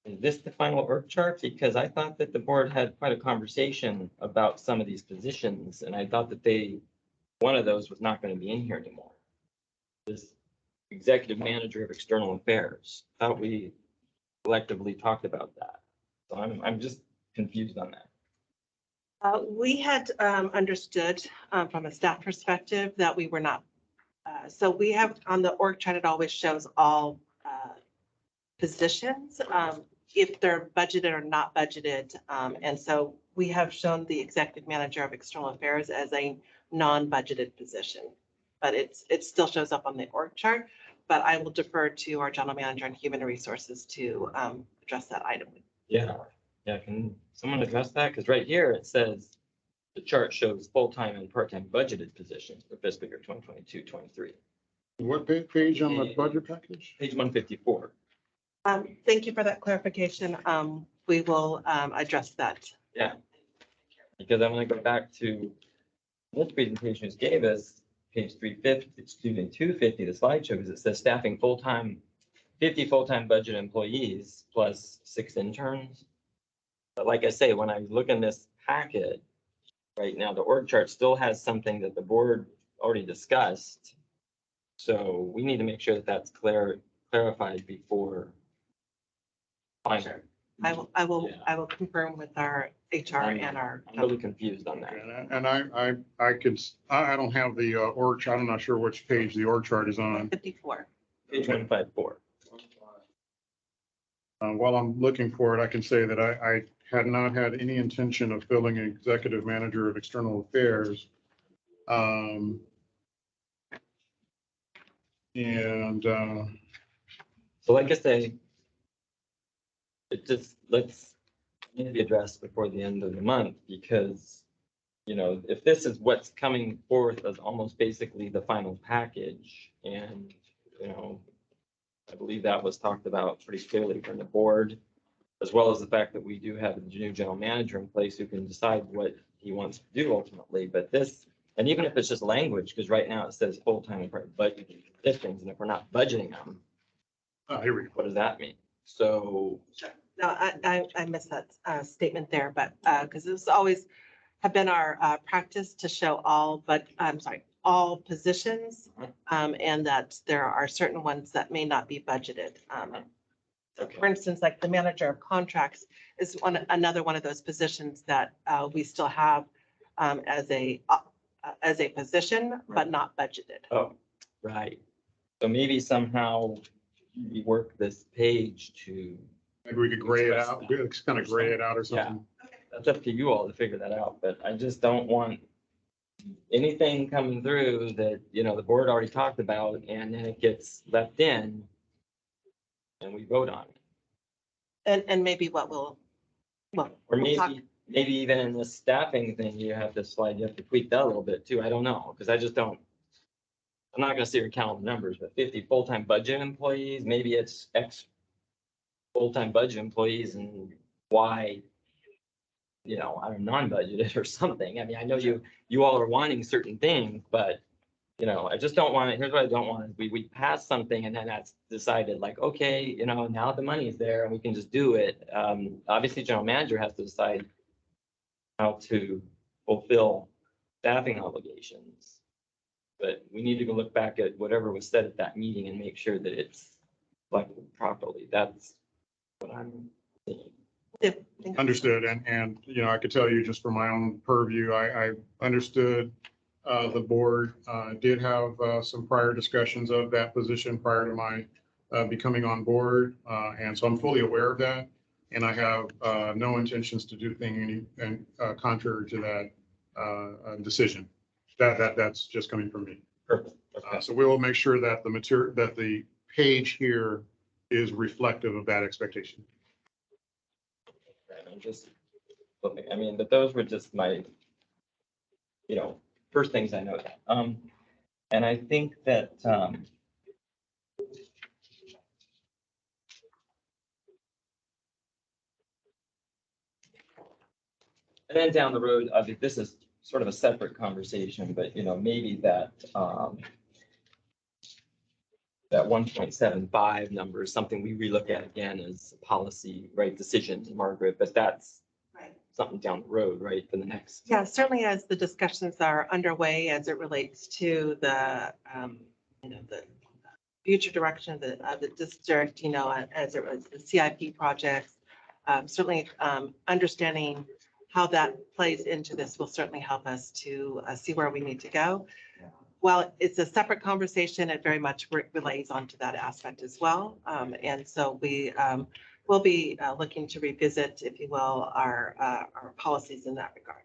A: is this the final org chart? Because I thought that the board had quite a conversation about some of these positions, and I thought that one of those was not going to be in here anymore. This executive manager of external affairs. Thought we collectively talked about that. So I'm just confused on that.
G: We had understood from a staff perspective that we were not. So we have on the org chart, it always shows all positions, if they're budgeted or not budgeted. And so we have shown the executive manager of external affairs as a non-budgeted position. But it still shows up on the org chart, but I will defer to our general manager and human resources to address that item.
A: Yeah. Yeah, can someone address that? Because right here it says the chart shows full-time and part-time budgeted positions for fiscal year 2022-23.
B: What page on the budget package?
A: Page 154.
G: Thank you for that clarification. We will address that.
A: Yeah. Because I'm going to go back to this presentation just gave us page 350, excuse me, 250, the slideshow, because it says staffing full-time, 50 full-time budget employees plus 6 interns. But like I say, when I look in this packet right now, the org chart still has something that the board already discussed. So we need to make sure that that's clarified before. Final.
G: I will confirm with our HR and our.
A: I'm really confused on that.
B: Okay, and I don't have the org chart. I'm not sure which page the org chart is on.
G: 54.
A: Page 154.
B: While I'm looking for it, I can say that I had not had any intention of filling an executive manager of external affairs.
A: So like I say, it just, let's need to be addressed before the end of the month, because, you know, if this is what's coming forth as almost basically the final package, and, you know, I believe that was talked about pretty clearly from the board, as well as the fact that we do have a new general manager in place who can decide what he wants to do ultimately. But this, and even if it's just language, because right now it says full-time and part budget positions, and if we're not budgeting them,
B: Here we go.
A: what does that mean? So,
G: No, I missed that statement there, but because it was always, have been our practice to show all, but I'm sorry, all positions. And that there are certain ones that may not be budgeted.
A: Okay.
G: For instance, like the manager of contracts is another one of those positions that we still have as a position, but not budgeted.
A: Oh, right. So maybe somehow we work this page to,
B: Maybe we could gray it out, kind of gray it out or something.
A: that's up to you all to figure that out, but I just don't want anything coming through that, you know, the board already talked about and then it gets left in and we vote on it.
G: And maybe what we'll
A: Or
G: we'll talk-
A: maybe even in the staffing thing, you have to slide, you have to tweak that a little bit too. I don't know, because I just don't. I'm not gonna sit here and count the numbers, but 50 full-time budget employees, maybe it's X full-time budget employees and Y, you know, I don't know, non-budgeted or something. I mean, I know you all are wanting certain things, but you know, I just don't want it. Here's what I don't want. We pass something and then that's decided like, okay, you know, now the money's there and we can just do it. Obviously, general manager has to decide how to fulfill staffing obligations. But we need to go look back at whatever was said at that meeting and make sure that it's reflected properly. That's what I'm thinking.
B: Understood. And, you know, I could tell you just from my own purview, I understood the board did have some prior discussions of that position prior to my becoming on board. And so I'm fully aware of that. And I have no intentions to do anything contrary to that decision. That's just coming from me.
A: Perfect. Okay.
B: So we will make sure that the material, that the page here is reflective of that expectation.
A: I'm just looking, I mean, but those were just my, you know, first things I noted. And I think that, and then down the road, I think this is sort of a separate conversation, but you know, maybe that, that 1.75 number is something we relook at again as a policy, right, decision, Margaret, but that's
G: Right.
A: something down the road, right, for the next.
G: Yeah, certainly as the discussions are underway as it relates to the, you know, the future direction of the district, you know, as it was the CIP projects, certainly understanding how that plays into this will certainly help us to see where we need to go. While it's a separate conversation, it very much relates onto that aspect as well. And so we will be looking to revisit, if you will, our policies in that regard.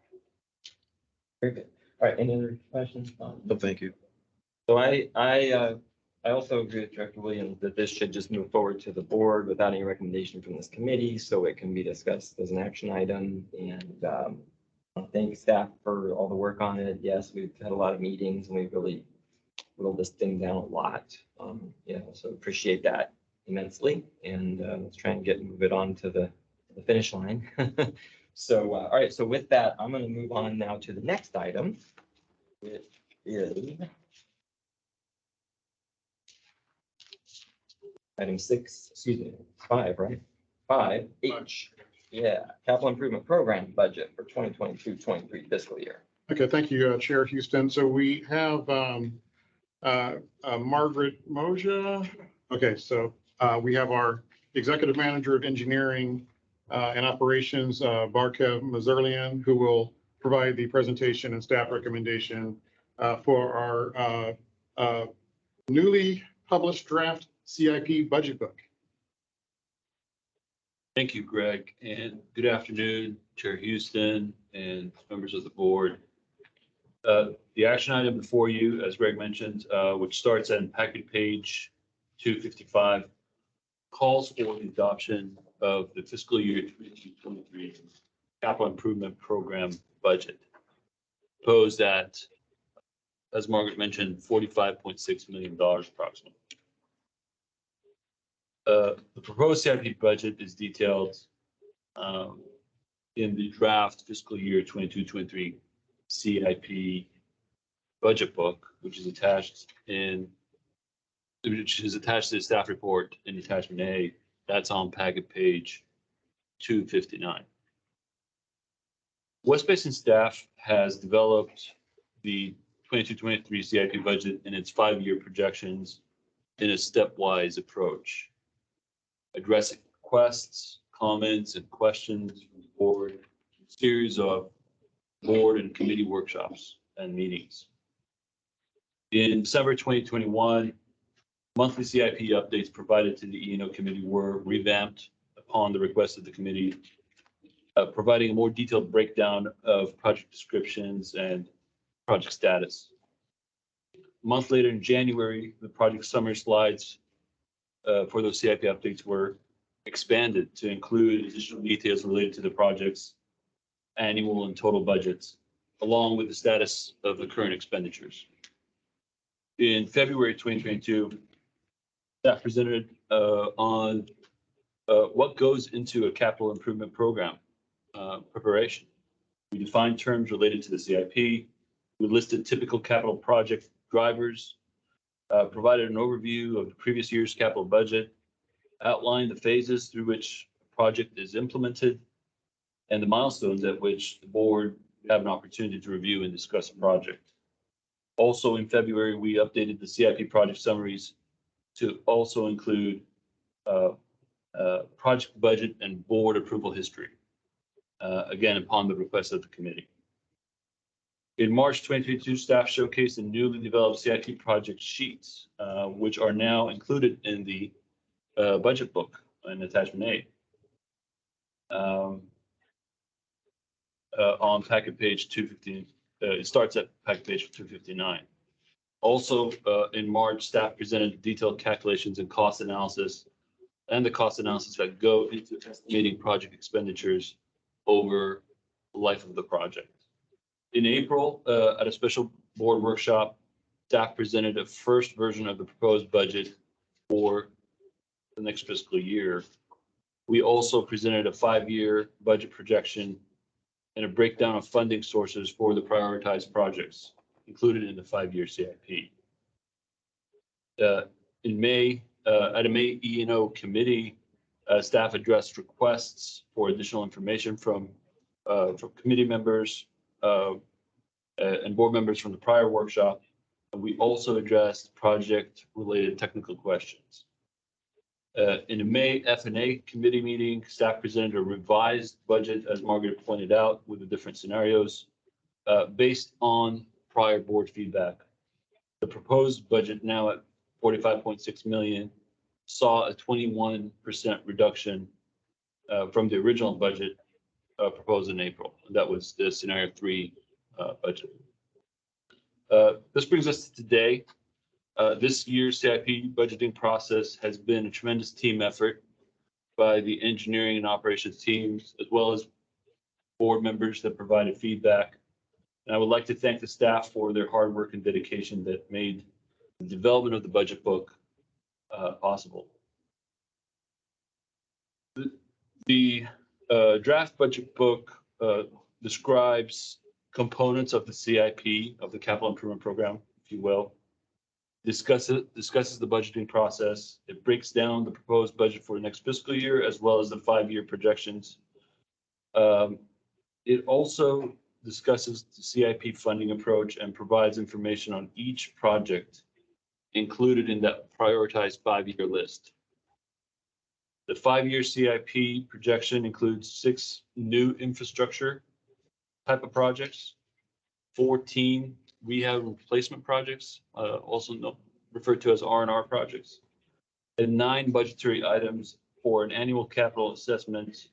A: Very good. All right, any other questions?
C: No, thank you.
A: So I also agree with Director Williams that this should just move forward to the board without any recommendation from this committee, so it can be discussed as an action item. And I thank staff for all the work on it. Yes, we've had a lot of meetings and we've really whittled this thing down a lot. You know, so appreciate that immensely. And let's try and move it on to the finish line. So, all right, so with that, I'm going to move on now to the next item, which is item 5, right? 5H. Yeah, capital improvement program budget for 2022-23 fiscal year.
B: Okay, thank you, Chair Houston. So we have Margaret Moja. Okay, so we have our Executive Manager of Engineering and Operations, Barkev Mazurlian, who will provide the presentation and staff recommendation for our newly published draft CIP budget book.
L: Thank you, Greg, and good afternoon, Chair Houston and members of the board. The action item before you, as Greg mentioned, which starts on packet page 255, calls for the adoption of the fiscal year 2023 capital improvement program budget. Proposed at, as Margaret mentioned, $45.6 million approximately. The proposed CIP budget is detailed in the draft fiscal year 22-23 CIP budget book, which is attached to the staff report in attachment A. That's on packet page 259. West Basin staff has developed the 22-23 CIP budget and its 5-year projections in a stepwise approach, addressing requests, comments, and questions from the board, a series of board and committee workshops and meetings. In December 2021, monthly CIP updates provided to the E&O committee were revamped upon the request of the committee, providing a more detailed breakdown of project descriptions and project status. A month later in January, the project summary slides for those CIP updates were expanded to include additional details related to the project's annual and total budgets, along with the status of the current expenditures. In February 2022, staff presented on what goes into a capital improvement program preparation. We defined terms related to the CIP. We listed typical capital project drivers, provided an overview of the previous year's capital budget, outlined the phases through which a project is implemented, and the milestones at which the board have an opportunity to review and discuss a project. Also in February, we updated the CIP project summaries to also include project budget and board approval history, again, upon the request of the committee. In March 2022, staff showcased the newly developed CIP project sheets, which are now included in the budget book in attachment A. On packet page 215, it starts at packet page 259. Also, in March, staff presented detailed calculations and cost analysis and the cost analysis that go into estimating project expenditures over the life of the project. In April, at a special board workshop, staff presented a first version of the proposed budget for the next fiscal year. We also presented a 5-year budget projection and a breakdown of funding sources for the prioritized projects included in the 5-year CIP. In May, at a May E&O committee, staff addressed requests for additional information from committee members and board members from the prior workshop. And we also addressed project-related technical questions. In a May F&A committee meeting, staff presented a revised budget, as Margaret pointed out, with the different scenarios based on prior board feedback. The proposed budget, now at 45.6 million, saw a 21% reduction from the original budget proposed in April. That was the scenario 3 budget. This brings us to today. This year's CIP budgeting process has been a tremendous team effort by the engineering and operations teams, as well as board members that provided feedback. And I would like to thank the staff for their hard work and dedication that made the development of the budget book possible. The draft budget book describes components of the CIP, of the capital improvement program, if you will. Discusses the budgeting process. It breaks down the proposed budget for the next fiscal year, as well as the 5-year projections. It also discusses the CIP funding approach and provides information on each project included in that prioritized 5-year list. The 5-year CIP projection includes 6 new infrastructure type of projects, 14 rehab and replacement projects, also referred to as R&R projects, and 9 budgetary items for an annual capital assessment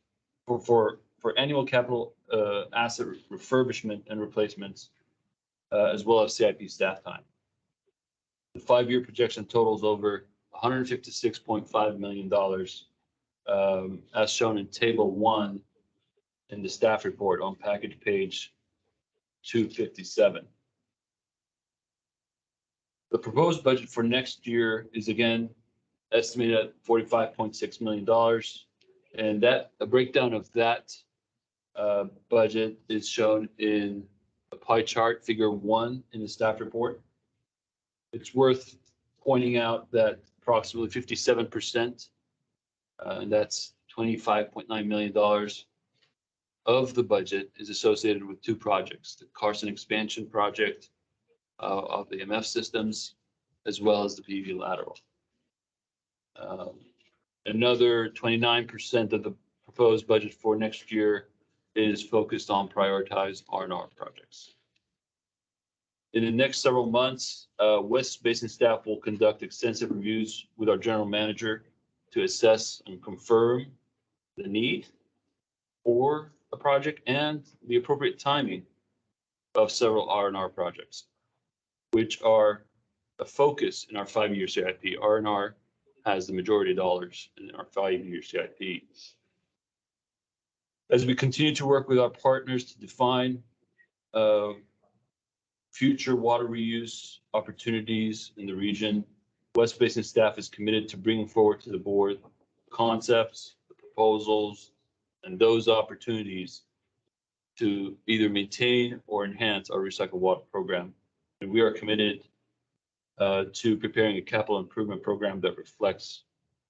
L: for annual capital asset refurbishment and replacements, as well as CIP staff time. The 5-year projection totals over $156.5 million, as shown in Table 1 in the staff report on package page 257. The proposed budget for next year is again estimated at $45.6 million. And that a breakdown of that budget is shown in a pie chart, figure 1 in the staff report. It's worth pointing out that approximately 57%, and that's $25.9 million of the budget is associated with two projects, the Carson expansion project of the MF systems, as well as the PV lateral. Another 29% of the proposed budget for next year is focused on prioritized R&R projects. In the next several months, West Basin staff will conduct extensive reviews with our general manager to assess and confirm the need for a project and the appropriate timing of several R&R projects, which are a focus in our 5-year CIP. R&R has the majority of dollars in our 5-year CIP. As we continue to work with our partners to define future water reuse opportunities in the region, West Basin staff is committed to bringing forward to the board concepts, the proposals, and those opportunities to either maintain or enhance our recycled water program. And we are committed to preparing a capital improvement program that reflects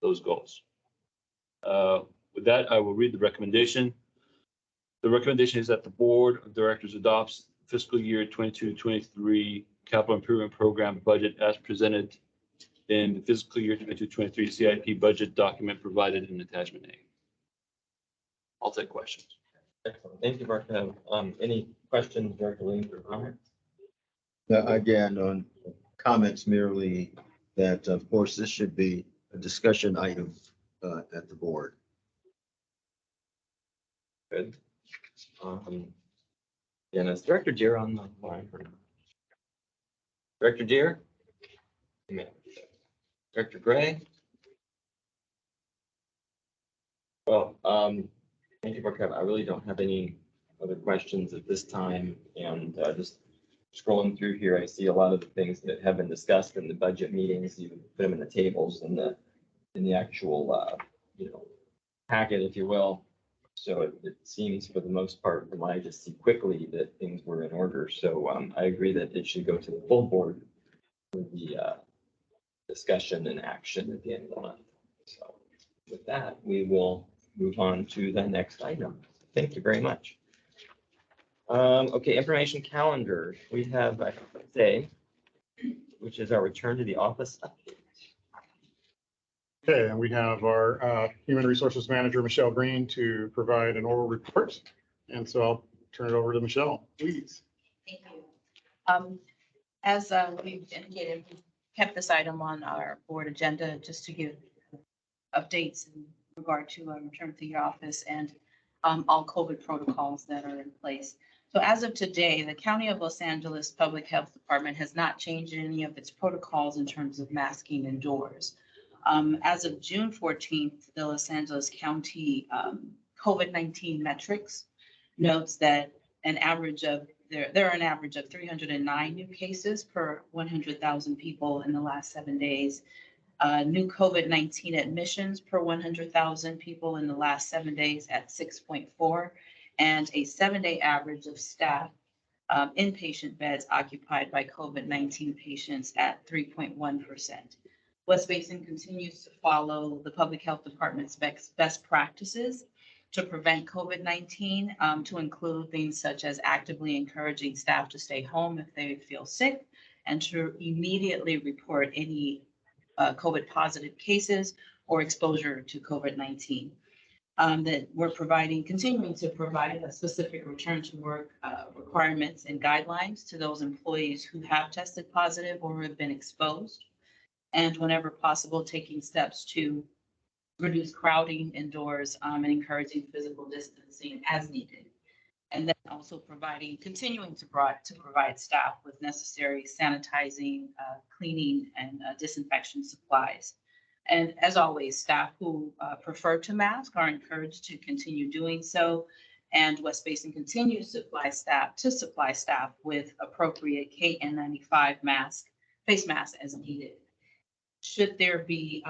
L: those goals. With that, I will read the recommendation. The recommendation is that the Board of Directors adopts fiscal year 22-23 capital improvement program budget as presented in the fiscal year 22-23 CIP budget document provided in attachment A. I'll take questions.
A: Excellent. Thank you, Mark. Any questions, Director Williams, or comments?
C: Again, on comments merely that, of course, this should be a discussion item at the board.
A: Good. And is Director Deere on the line? Director Deere? Director Gray? Well, thank you, Mark. I really don't have any other questions at this time. And just scrolling through here, I see a lot of the things that have been discussed in the budget meetings. You put them in the tables in the actual packet, if you will. So it seems for the most part, from what I just see quickly, that things were in order. So I agree that it should go to the full board for the discussion and action at the end of the month. So with that, we will move on to the next item. Thank you very much. Okay, information calendar. We have today, which is our return to the office update.
B: Okay, and we have our Human Resources Manager, Michelle Green, to provide an oral report. And so I'll turn it over to Michelle, please.
K: Thank you. As we've indicated, we kept this item on our board agenda just to give updates in regard to return to your office and all COVID protocols that are in place. So as of today, the County of Los Angeles Public Health Department has not changed any of its protocols in terms of masking indoors. As of June 14th, the Los Angeles County COVID-19 metrics notes that there are an average of 309 new cases per 100,000 people in the last 7 days. New COVID-19 admissions per 100,000 people in the last 7 days at 6.4, and a 7-day average of staff inpatient beds occupied by COVID-19 patients at 3.1%. West Basin continues to follow the Public Health Department's best practices to prevent COVID-19, to include things such as actively encouraging staff to stay home if they feel sick and to immediately report any COVID positive cases or exposure to COVID-19. That we're continuing to provide a specific return to work requirements and guidelines to those employees who have tested positive or have been exposed. And whenever possible, taking steps to reduce crowding indoors and encouraging physical distancing as needed. And then also continuing to provide staff with necessary sanitizing, cleaning, and disinfection supplies. And as always, staff who prefer to mask are encouraged to continue doing so. And West Basin continues to supply staff with appropriate KN95 face masks as needed. Should there be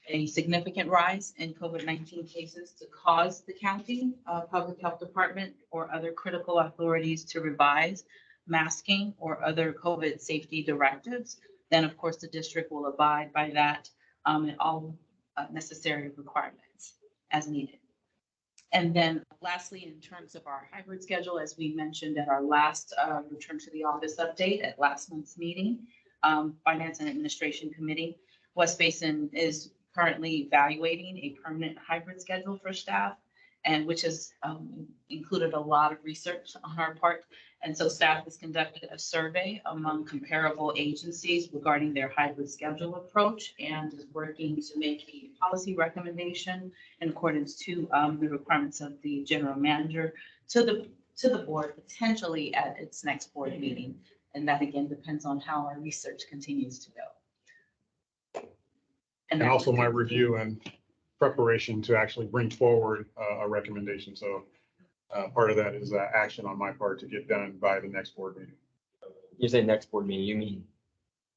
K: a significant rise in COVID-19 cases to cause the county public health department or other critical authorities to revise masking or other COVID safety directives, then of course the district will abide by that and all necessary requirements as needed. And then lastly, in terms of our hybrid schedule, as we mentioned at our last return to the office update at last month's meeting, Finance and Administration Committee, West Basin is currently evaluating a permanent hybrid schedule for staff, and which has included a lot of research on our part. And so staff has conducted a survey among comparable agencies regarding their hybrid schedule approach and is working to make a policy recommendation in accordance to the requirements of the general manager to the board, potentially at its next board meeting. And that again depends on how our research continues to go.
B: And
K: that
B: also
K: would
B: my
K: be-
B: review and preparation to actually bring forward a recommendation. So part of that is action on my part to get done by the next board meeting.
A: You say next board meeting, you mean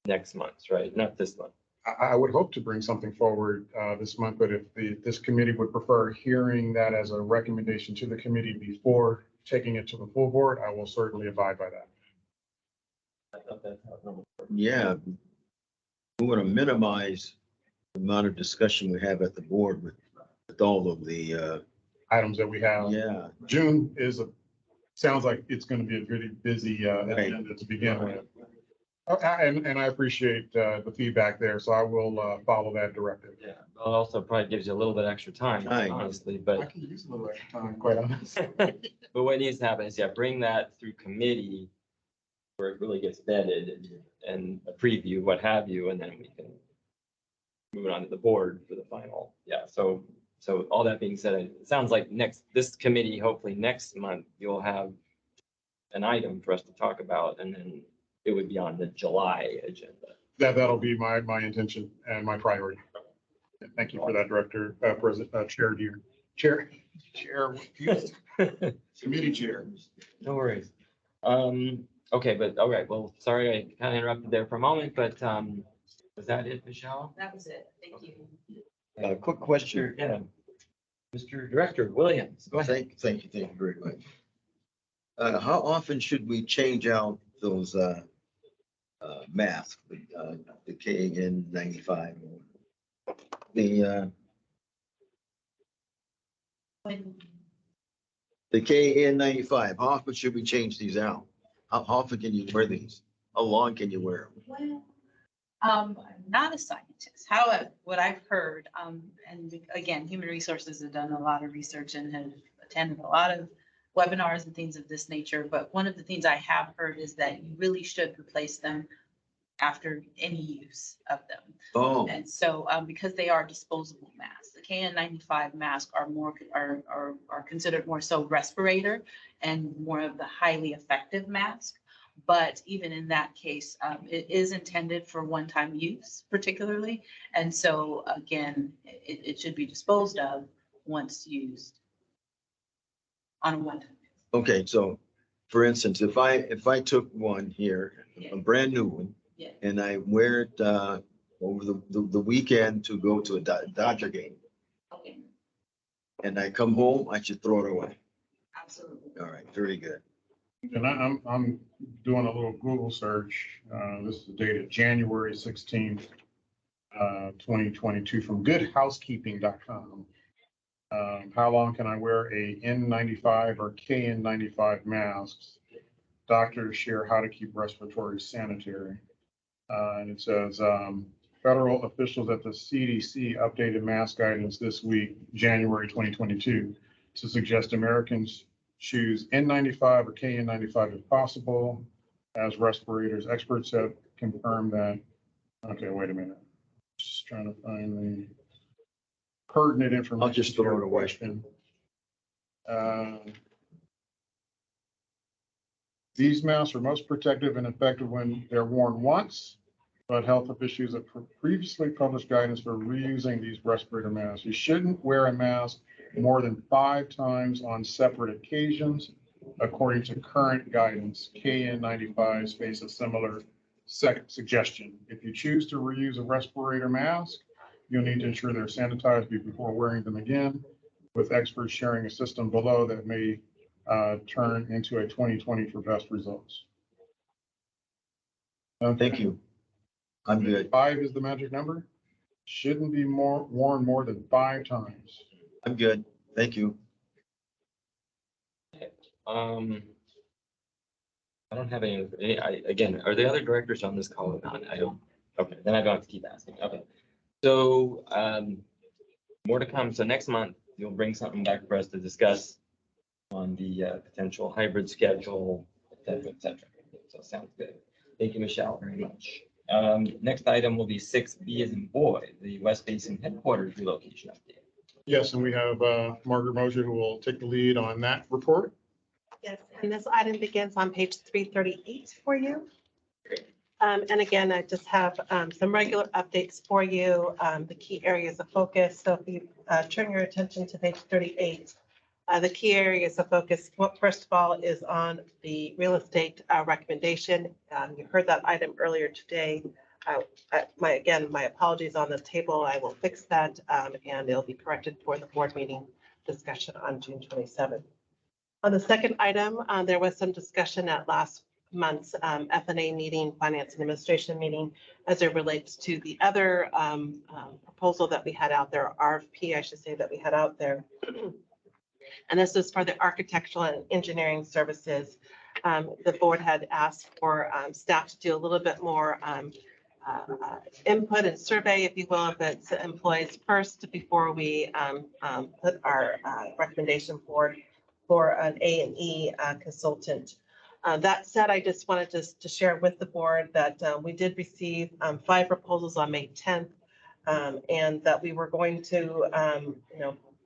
A: next month, right? Not this month.
B: I would hope to bring something forward this month, but if this committee would prefer hearing that as a recommendation to the committee before taking it to the full board, I will certainly abide by that.
A: I thought that's how it normally works.
C: Yeah. We want to minimize the amount of discussion we have at the board with all of the,
B: Items that we have.
C: yeah.
B: June sounds like it's going to be a really busy agenda to begin with. And I appreciate the feedback there, so I will follow that directive.
A: Yeah, but it also probably gives you a little bit extra time,
C: Right.
A: honestly,
B: I
A: but,
B: can use a little extra time, quite honestly.
A: but what needs to happen is, yeah, bring that through committee where it really gets vetted and a preview, what have you, and then we can move it on to the board for the final. Yeah, so all that being said, it sounds like this committee, hopefully next month, you'll have an item for us to talk about, and then it would be on the July agenda.
B: That'll be my intention and my priority. Thank you for that, Director, President, Chair Deere. Chair, Committee Chair.
A: No worries. Okay, but all right, well, sorry, I kind of interrupted there for a moment, but was that it, Michelle?
K: That was it. Thank you.
C: Quick question.
A: Sure, yeah. Mr. Director Williams, go ahead.
C: Thank you very much. How often should we change out those masks, the KN95? The KN95, how often should we change these out? How often can you wear these? How long can you wear them?
K: Well, I'm not a scientist. However, what I've heard, and again, Human Resources have done a lot of research and have attended a lot of webinars and things of this nature. But one of the things I have heard is that you really should replace them after any use of them.
C: Oh,
K: And so, because they are disposable masks, the KN95 masks are considered more so respirator and more of the highly effective mask. But even in that case, it is intended for one-time use particularly. And so again, it should be disposed of once used on a one-time.
C: okay. So for instance, if I took one here, a brand new one,
K: Yeah.
C: and I wear it over the weekend to go to a Dodger game,
K: Okay,
C: and I come home, I should throw it away.
K: absolutely.
C: All right, very good.
B: And I'm doing a little Google search. This is dated January 16th, 2022 from goodhousekeeping.com. How long can I wear a N95 or KN95 masks? Doctors share how to keep respiratory sanitary. And it says, federal officials at the CDC updated mask guidance this week, January 2022, to suggest Americans choose N95 or KN95 if possible as respirators. Experts have confirmed that. Okay, wait a minute. Just trying to find the pertinent information.
C: I'll just throw
B: to your
C: it away.
B: question. These masks are most protective and effective when they're worn once, but health officials have previously published guidance for reusing these respirator masks. You shouldn't wear a mask more than 5 times on separate occasions. According to current guidance, KN95s face a similar suggestion. If you choose to reuse a respirator mask, you'll need to ensure they're sanitized before wearing them again, with experts sharing a system below that may turn into a 2020 for best results.
C: Thank you. I'm good.
B: 5 is the magic number. Shouldn't be worn more than 5 times.
C: I'm good. Thank you.
A: I don't have again, are the other directors on this call or not? I don't, okay, then I don't have to keep asking. Okay. So, more to come. So next month, you'll bring something back for us to discuss on the potential hybrid schedule, et cetera, et cetera. So sounds good. Thank you, Michelle, very much. Next item will be 6B as in boy, the West Basin headquarters relocation update.
B: Yes, and we have Margaret Mosier who will take the lead on that report.
G: Yes, and this item begins on page 338 for you. And again, I just have some regular updates for you, the key areas of focus. So if you turn your attention to page 38, the key areas of focus, first of all, is on the real estate recommendation. You heard that item earlier today. My apologies on the table. I will fix that and it'll be corrected for the board meeting discussion on June 27th. On the second item, there was some discussion at last month's FNA meeting, Finance and Administration meeting, as it relates to the other proposal that we had out there, RFP, I should say, that we had out there. And this is for the architectural and engineering services. The board had asked for staff to do a little bit more input and survey, if you will, of its employees first before we put our recommendation forward for an A&E consultant. That said, I just wanted to share with the board that we did receive 5 proposals on May 10th, and that we were going to,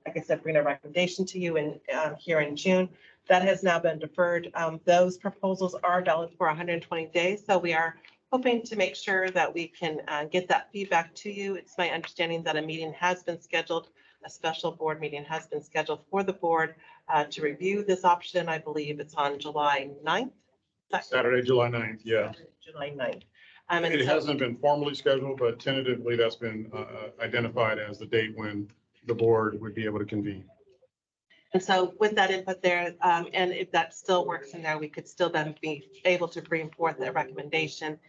G: like I said, bring a recommendation to you here in June. That has now been deferred. Those proposals are valid for 120 days, so we are hoping to make sure that we can get that feedback to you. It's my understanding that a meeting has been scheduled, a special board meeting has been scheduled for the board to review this option. I believe it's on July 9th.
B: Saturday, July 9th, yeah.
G: July 9th.
B: It hasn't been formally scheduled, but tentatively that's been identified as the date when the board would be able to convene.
G: And so with that input there, and if that still works in there, we could still then be able to bring forth a recommendation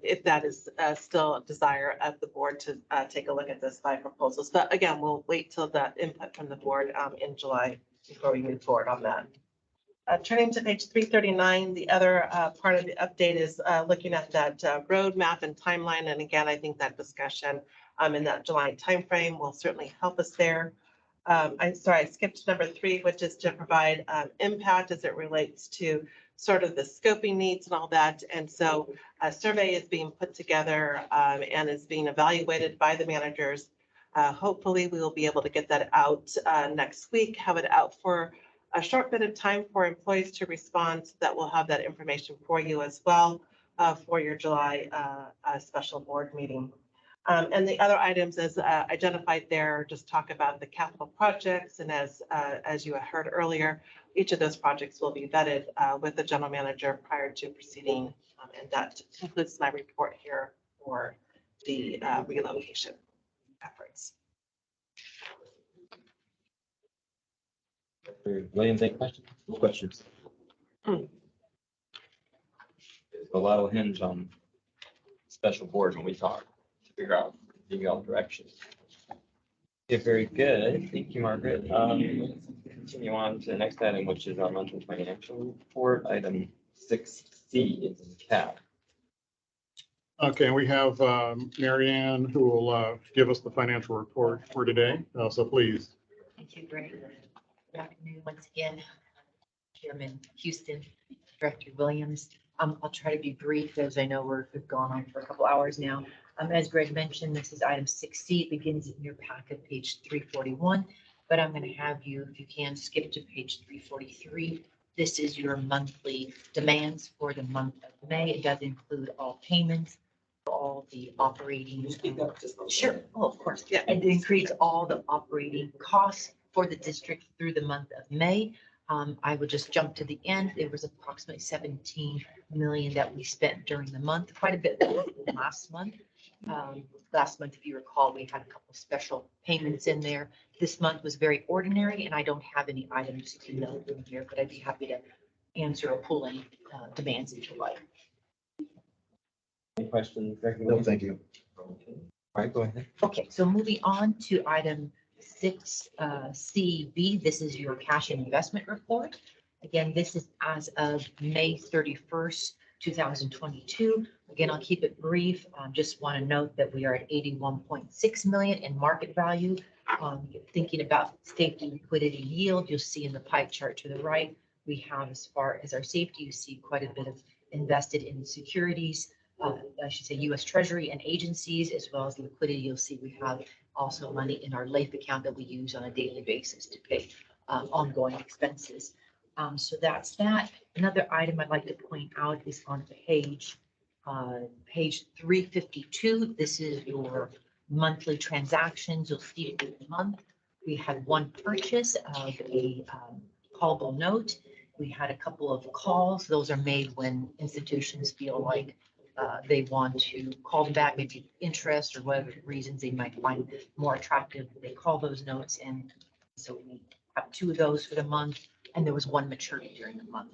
G: if that is still a desire of the board to take a look at those 5 proposals. But again, we'll wait till that input from the board in July before we move forward on that. Turning to page 339, the other part of the update is looking at that roadmap and timeline. And again, I think that discussion in that July timeframe will certainly help us there. I'm sorry, I skipped number 3, which is to provide impact as it relates to sort of the scoping needs and all that. And so a survey is being put together and is being evaluated by the managers. Hopefully we will be able to get that out next week, have it out for a short bit of time for employees to respond, so that we'll have that information for you as well for your July special board meeting. And the other items as identified there, just talk about the capital projects. And as you had heard earlier, each of those projects will be vetted with the general manager prior to proceeding. And that concludes my report here for the relocation efforts.
A: Williams, any questions? Questions? A lot will hinge on special board when we talk to figure out direction. Okay, very good. Thank you, Margaret. Continue on to the next item, which is our monthly financial report, item 6C is in cap.
B: Okay, we have Mary Ann who will give us the financial report for today. So please.
J: Thank you, Greg. Good afternoon once again, Chairman Houston, Director Williams. I'll try to be brief as I know we've gone on for a couple hours now. As Greg mentioned, this is item 6C. It begins in your packet, page 341, but I'm going to have you, if you can, skip to page 343. This is your monthly demands for the month of May. It does include all payments, all the operating. Sure. Oh, of course. Yeah. And it includes all the operating costs for the district through the month of May. I would just jump to the end. There was approximately 17 million that we spent during the month, quite a bit more than last month. Last month, if you recall, we had a couple of special payments in there. This month was very ordinary, and I don't have any items to note in here, but I'd be happy to answer or pull any demands if you like.
A: Any questions?
C: No, thank you.
A: All right, go ahead.
J: Okay, so moving on to item 6CB, this is your cash and investment report. Again, this is as of May 31st, 2022. Again, I'll keep it brief. Just want to note that we are at 81.6 million in market value. Thinking about safety, liquidity, yield, you'll see in the pie chart to the right, we have, as far as our safety, you see quite a bit of invested in securities, I should say US Treasury and agencies, as well as liquidity. You'll see we have also money in our LAIF account that we use on a daily basis to pay ongoing expenses. So that's that. Another item I'd like to point out is on page 352. This is your monthly transactions. You'll see it this month. We had one purchase of a callable note. We had a couple of calls. Those are made when institutions feel like they want to call them back, maybe interest or whatever reasons they might find more attractive. They call those notes, and so we have two of those for the month, and there was one maturity during the month.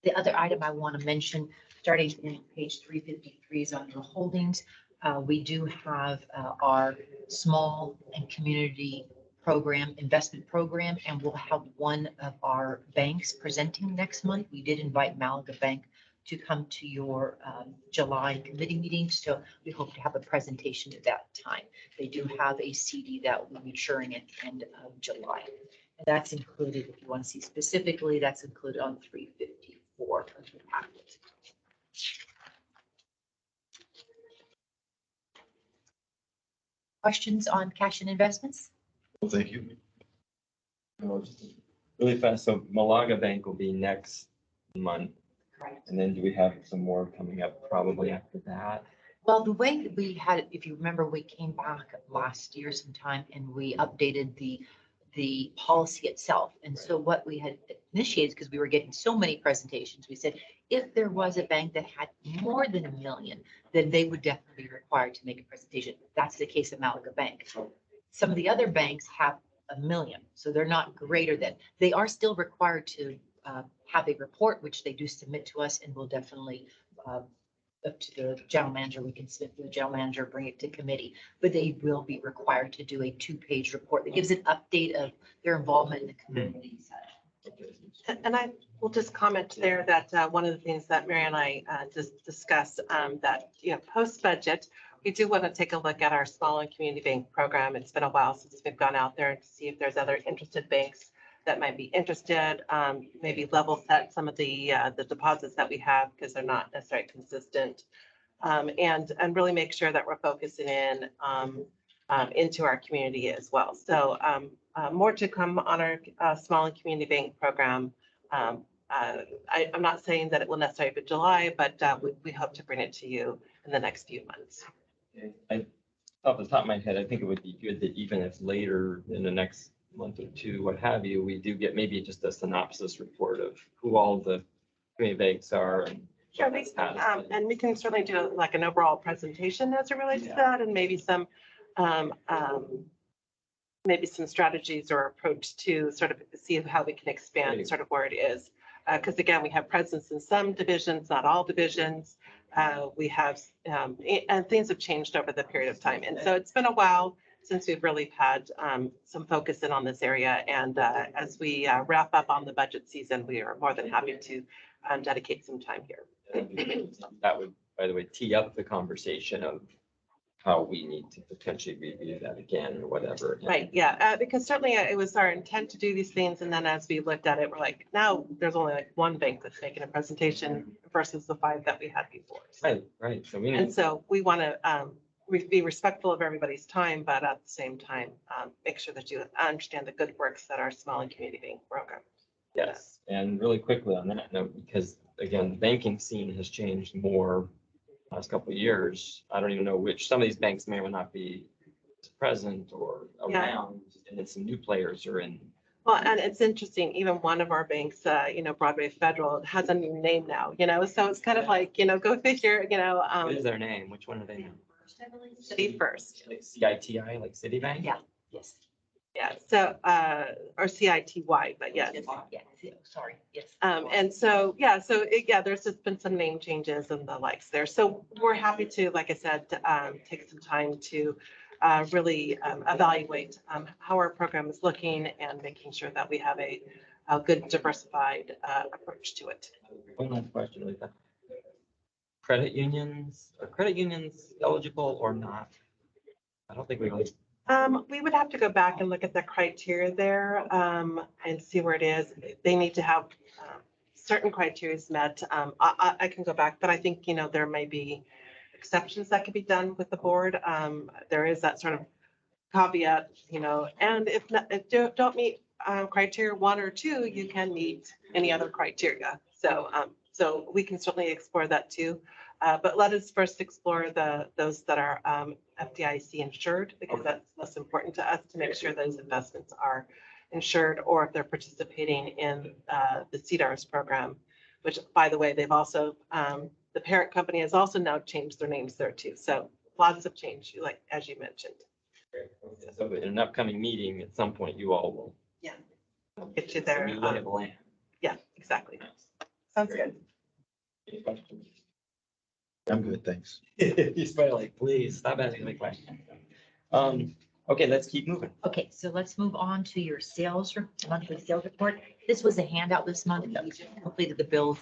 J: The other item I want to mention, starting in page 353, is under holdings. We do have our small and community program, investment program, and we'll have one of our banks presenting next month. We did invite Malaga Bank to come to your July committee meeting, so we hope to have a presentation at that time. They do have a CD that will be maturing at the end of July. And that's included, if you want to see specifically, that's included on 354 of the packet. Questions on cash and investments?
C: Well, thank you.
A: Just really fast, so Malaga Bank will be next month,
J: Correct.
A: and then do we have some more coming up probably after that?
J: Well, the way that we had, if you remember, we came back last year sometime and we updated the policy itself. And so what we had initiated, because we were getting so many presentations, we said, if there was a bank that had more than $1 million, then they would definitely be required to make a presentation. That's the case of Malaga Bank. Some of the other banks have $1 million, so they're not greater than. They are still required to have a report, which they do submit to us, and we'll definitely up to the general manager, we can submit to the general manager, bring it to committee, but they will be required to do a 2-page report that gives an update of their involvement in the community.
G: And I will just comment there that one of the things that Mary and I just discussed, that, post-budget, we do want to take a look at our small and community bank program. It's been a while since we've gone out there to see if there's other interested banks that might be interested, maybe level set some of the deposits that we have, because they're not necessarily consistent, and really make sure that we're focusing in into our community as well. So more to come on our small and community bank program. I'm not saying that it will necessarily be July, but we hope to bring it to you in the next few months.
A: Off the top of my head, I think it would be good that even if later in the next month or two, what have you, we do get maybe just a synopsis report of who all the community banks are. And
G: sure, and we can certainly do like an overall presentation as it relates to that, and maybe some strategies or approach to sort of see how we can expand sort of where it is. Because again, we have presence in some divisions, not all divisions. We have, and things have changed over the period of time. And so it's been a while since we've really had some focus in on this area. And as we wrap up on the budget season, we are more than happy to dedicate some time here.
A: That would, by the way, tee up the conversation of how we need to potentially review that again or whatever.
G: Right, yeah, because certainly it was our intent to do these things, and then as we looked at it, we're like, now there's only like one bank that's making a presentation versus the 5 that we had before.
A: Right. So
G: and so we want to be respectful of everybody's time, but at the same time, make sure that you understand the good works that our small and community bank program.
A: Yes, and really quickly on that note, because again, the banking scene has changed more last couple of years. I don't even know which, some of these banks may or may not be present or around, and then some new players are in.
G: Well, and it's interesting, even one of our banks, Broadway Federal, has a new name now, so it's kind of like, go figure,
A: What is their name? Which one are they now?
G: City First.
A: Like CITI, like Citibank?
J: Yeah, yes.
G: Yeah, so, or CITY, but yes.
J: Yeah, sorry, yes.
G: And so, there's just been some name changes and the likes there. So we're happy to, like I said, take some time to really evaluate how our program is looking and making sure that we have a a good diversified approach to it.
A: One last question, Lisa. Credit unions, are credit unions eligible or not? I don't think we really.
G: We would have to go back and look at the criteria there and see where it is. They need to have certain criteria met. I can go back, but I think, you know, there may be exceptions that could be done with the board. There is that sort of caveat, you know, and if not, if don't meet criteria 1 or 2, you can meet any other criteria. So we can certainly explore that too. But let us first explore those that are FDIC insured, because that's most important to us to make sure those investments are insured, or if they're participating in the CDARS program, which, by the way, they've also, the parent company has also now changed their names there too. So lots of change, like, as you mentioned.
A: So in an upcoming meeting, at some point, you all will.
G: Yeah. We'll get you there.
A: New lay of the land.
G: Yeah, exactly. Sounds good.
A: Any questions?
C: I'm good, thanks.
A: He's probably like, please stop asking me questions. Okay, let's keep moving.
J: Okay, so let's move on to your monthly sales report. This was a handout this month. We completed the bills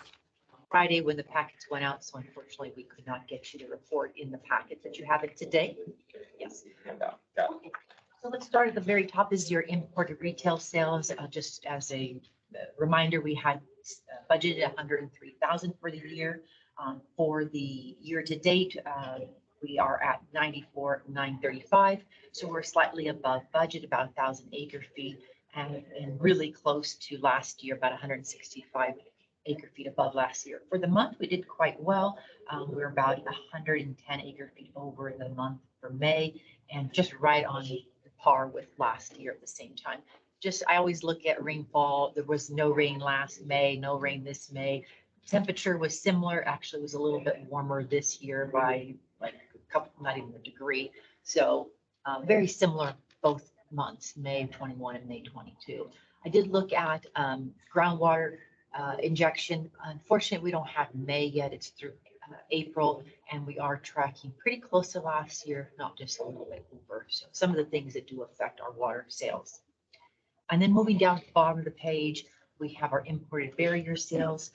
J: Friday when the packets went out, so unfortunately we could not get you the report in the packet that you have it today. Yes.
A: Got it.
J: So let's start at the very top is your imported retail sales. Just as a reminder, we had budgeted 103,000 for the year. For the year to date, we are at 94,935. So we're slightly above budget, about 1,000 acre feet, and really close to last year, about 165 acre feet above last year. For the month, we did quite well. We're about 110 acre feet over the month for May, and just right on par with last year at the same time. Just, I always look at rainfall. There was no rain last May, no rain this May. Temperature was similar, actually was a little bit warmer this year by like a couple, not even a degree. So very similar both months, May 21 and May 22. I did look at groundwater injection. Unfortunately, we don't have May yet. It's through April, and we are tracking pretty close to last year, not just a little bit over. So some of the things that do affect our water sales. And then moving down to the bottom of the page, we have our imported barrier sales.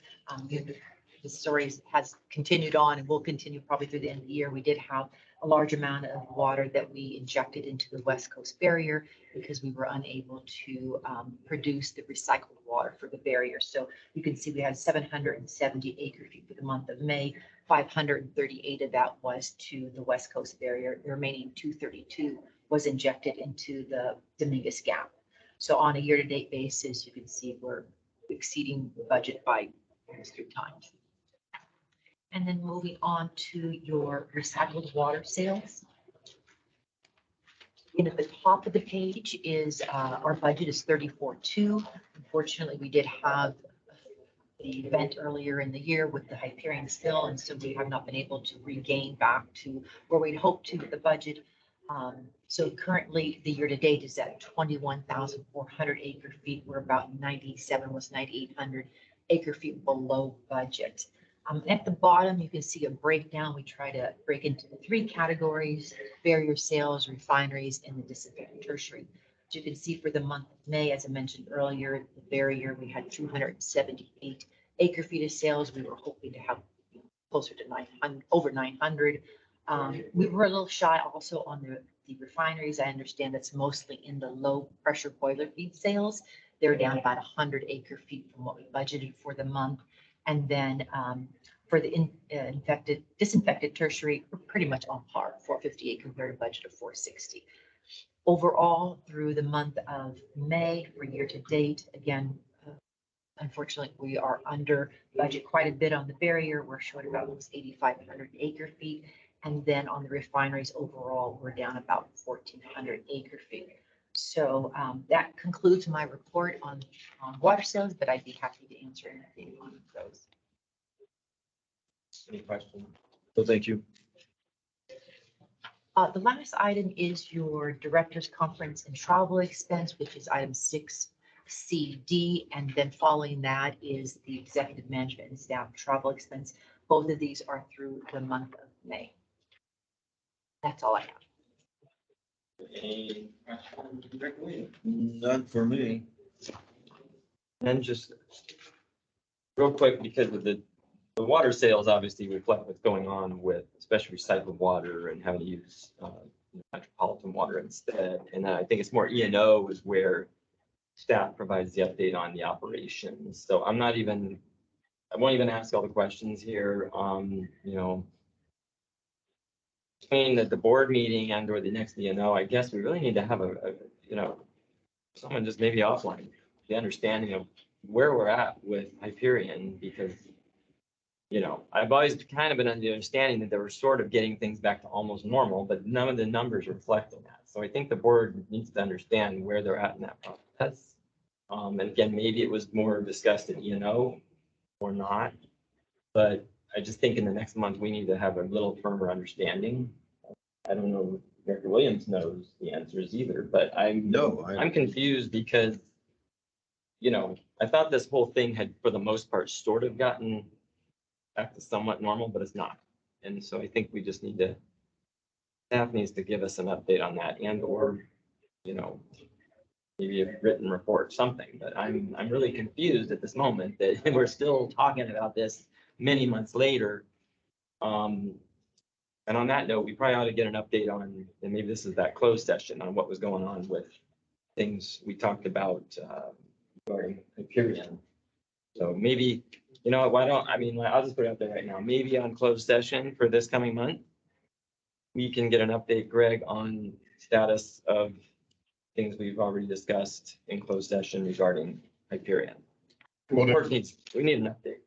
J: The story has continued on and will continue probably through the end of the year. We did have a large amount of water that we injected into the West Coast barrier because we were unable to produce the recycled water for the barrier. So you can see we had 770 acre feet for the month of May. 538 of that was to the West Coast barrier. The remaining 232 was injected into the Dominguez Gap. So on a year-to-date basis, you can see we're exceeding the budget by almost 3 times. And then moving on to your recycled water sales. And at the top of the page is our budget is 34.2. Unfortunately, we did have the event earlier in the year with the Hyperion spill, and so we have not been able to regain back to where we'd hoped to with the budget. So currently the year to date is at 21,400 acre feet. We're about 9,800 acre feet below budget. At the bottom, you can see a breakdown. We try to break into the 3 categories: barrier sales, refineries, and the disinfectant tertiary. As you can see for the month of May, as I mentioned earlier, the barrier, we had 278 acre feet of sales. We were hoping to have closer to 900, over 900. We were a little shy also on the refineries. I understand that's mostly in the low pressure boiler feed sales. They're down about 100 acre feet from what we budgeted for the month. And then for the disinfected tertiary, we're pretty much on par, 458 compared to budget of 460. Overall, through the month of May for year to date, again, unfortunately, we are under budget quite a bit on the barrier. We're short about almost 8,500 acre feet. And then on the refineries overall, we're down about 1,400 acre feet. So that concludes my report on water sales, but I'd be happy to answer anything on those.
A: Any questions?
C: So thank you.
J: The last item is your director's conference and travel expense, which is item 6CD. And then following that is the executive management and staff travel expense. Both of these are through the month of May. That's all I have.
A: Any questions?
C: None for me.
A: And just real quick, because of the water sales obviously reflect what's going on with especially recycled water and having to use metropolitan water instead. And I think it's more E&O is where staff provides the update on the operations. So I won't even ask all the questions here. Between the board meeting and or the next E&O, I guess we really need to have someone just maybe offline, the understanding of where we're at with Hyperion, because I've always kind of been under the understanding that they were sort of getting things back to almost normal, but none of the numbers reflecting that. So I think the board needs to understand where they're at in that process. And again, maybe it was more discussed at E&O or not, but I just think in the next month, we need to have a little firmer understanding. I don't know if Director Williams knows the answers either, but I'm confused because, I thought this whole thing had, for the most part, sort of gotten back to somewhat normal, but it's not. And so I think we just staff needs to give us an update on that and, or, maybe a written report, something, but I'm really confused at this moment that we're still talking about this many months later. And on that note, we probably ought to get an update on, and maybe this is that closed session on what was going on with things we talked about regarding Hyperion. So maybe, I'll just put it out there right now. Maybe on closed session for this coming month, we can get an update, Greg, on status of things we've already discussed in closed session regarding Hyperion.
B: Well,
A: We need an update.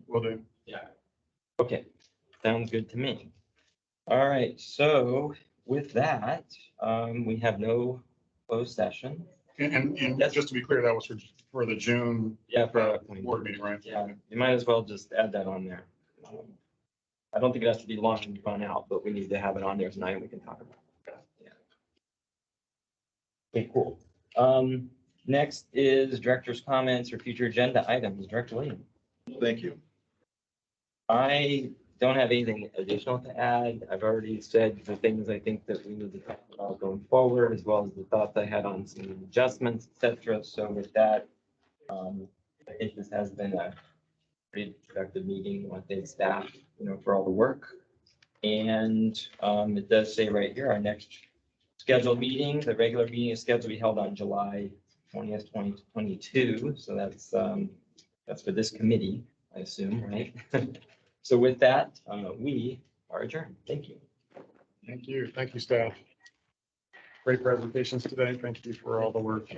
B: Will do.
A: Yeah. Okay, sounds good to me. All right, so with that, we have no closed session.
B: And just to be clear, that was for the June board meeting, right?
A: Yeah, you might as well just add that on there. I don't think it has to be long and drawn out, but we need to have it on there tonight and we can talk about it. Yeah. Okay, cool. Next is director's comments or future agenda items. Director Williams.
C: Thank you.
A: I don't have anything additional to add. I've already said the things I think that we need to talk about going forward, as well as the thoughts I had on some adjustments, et cetera. So with that, I think this has been a pretty productive meeting. I want to thank staff, for all the work. And it does say right here, our next scheduled meeting, the regular meeting is scheduled to be held on July 20th, 2022. So that's for this committee, I assume, right? So with that, we are adjourned. Thank you.
B: Thank you. Thank you, staff. Great presentations today. Thank you for all the work.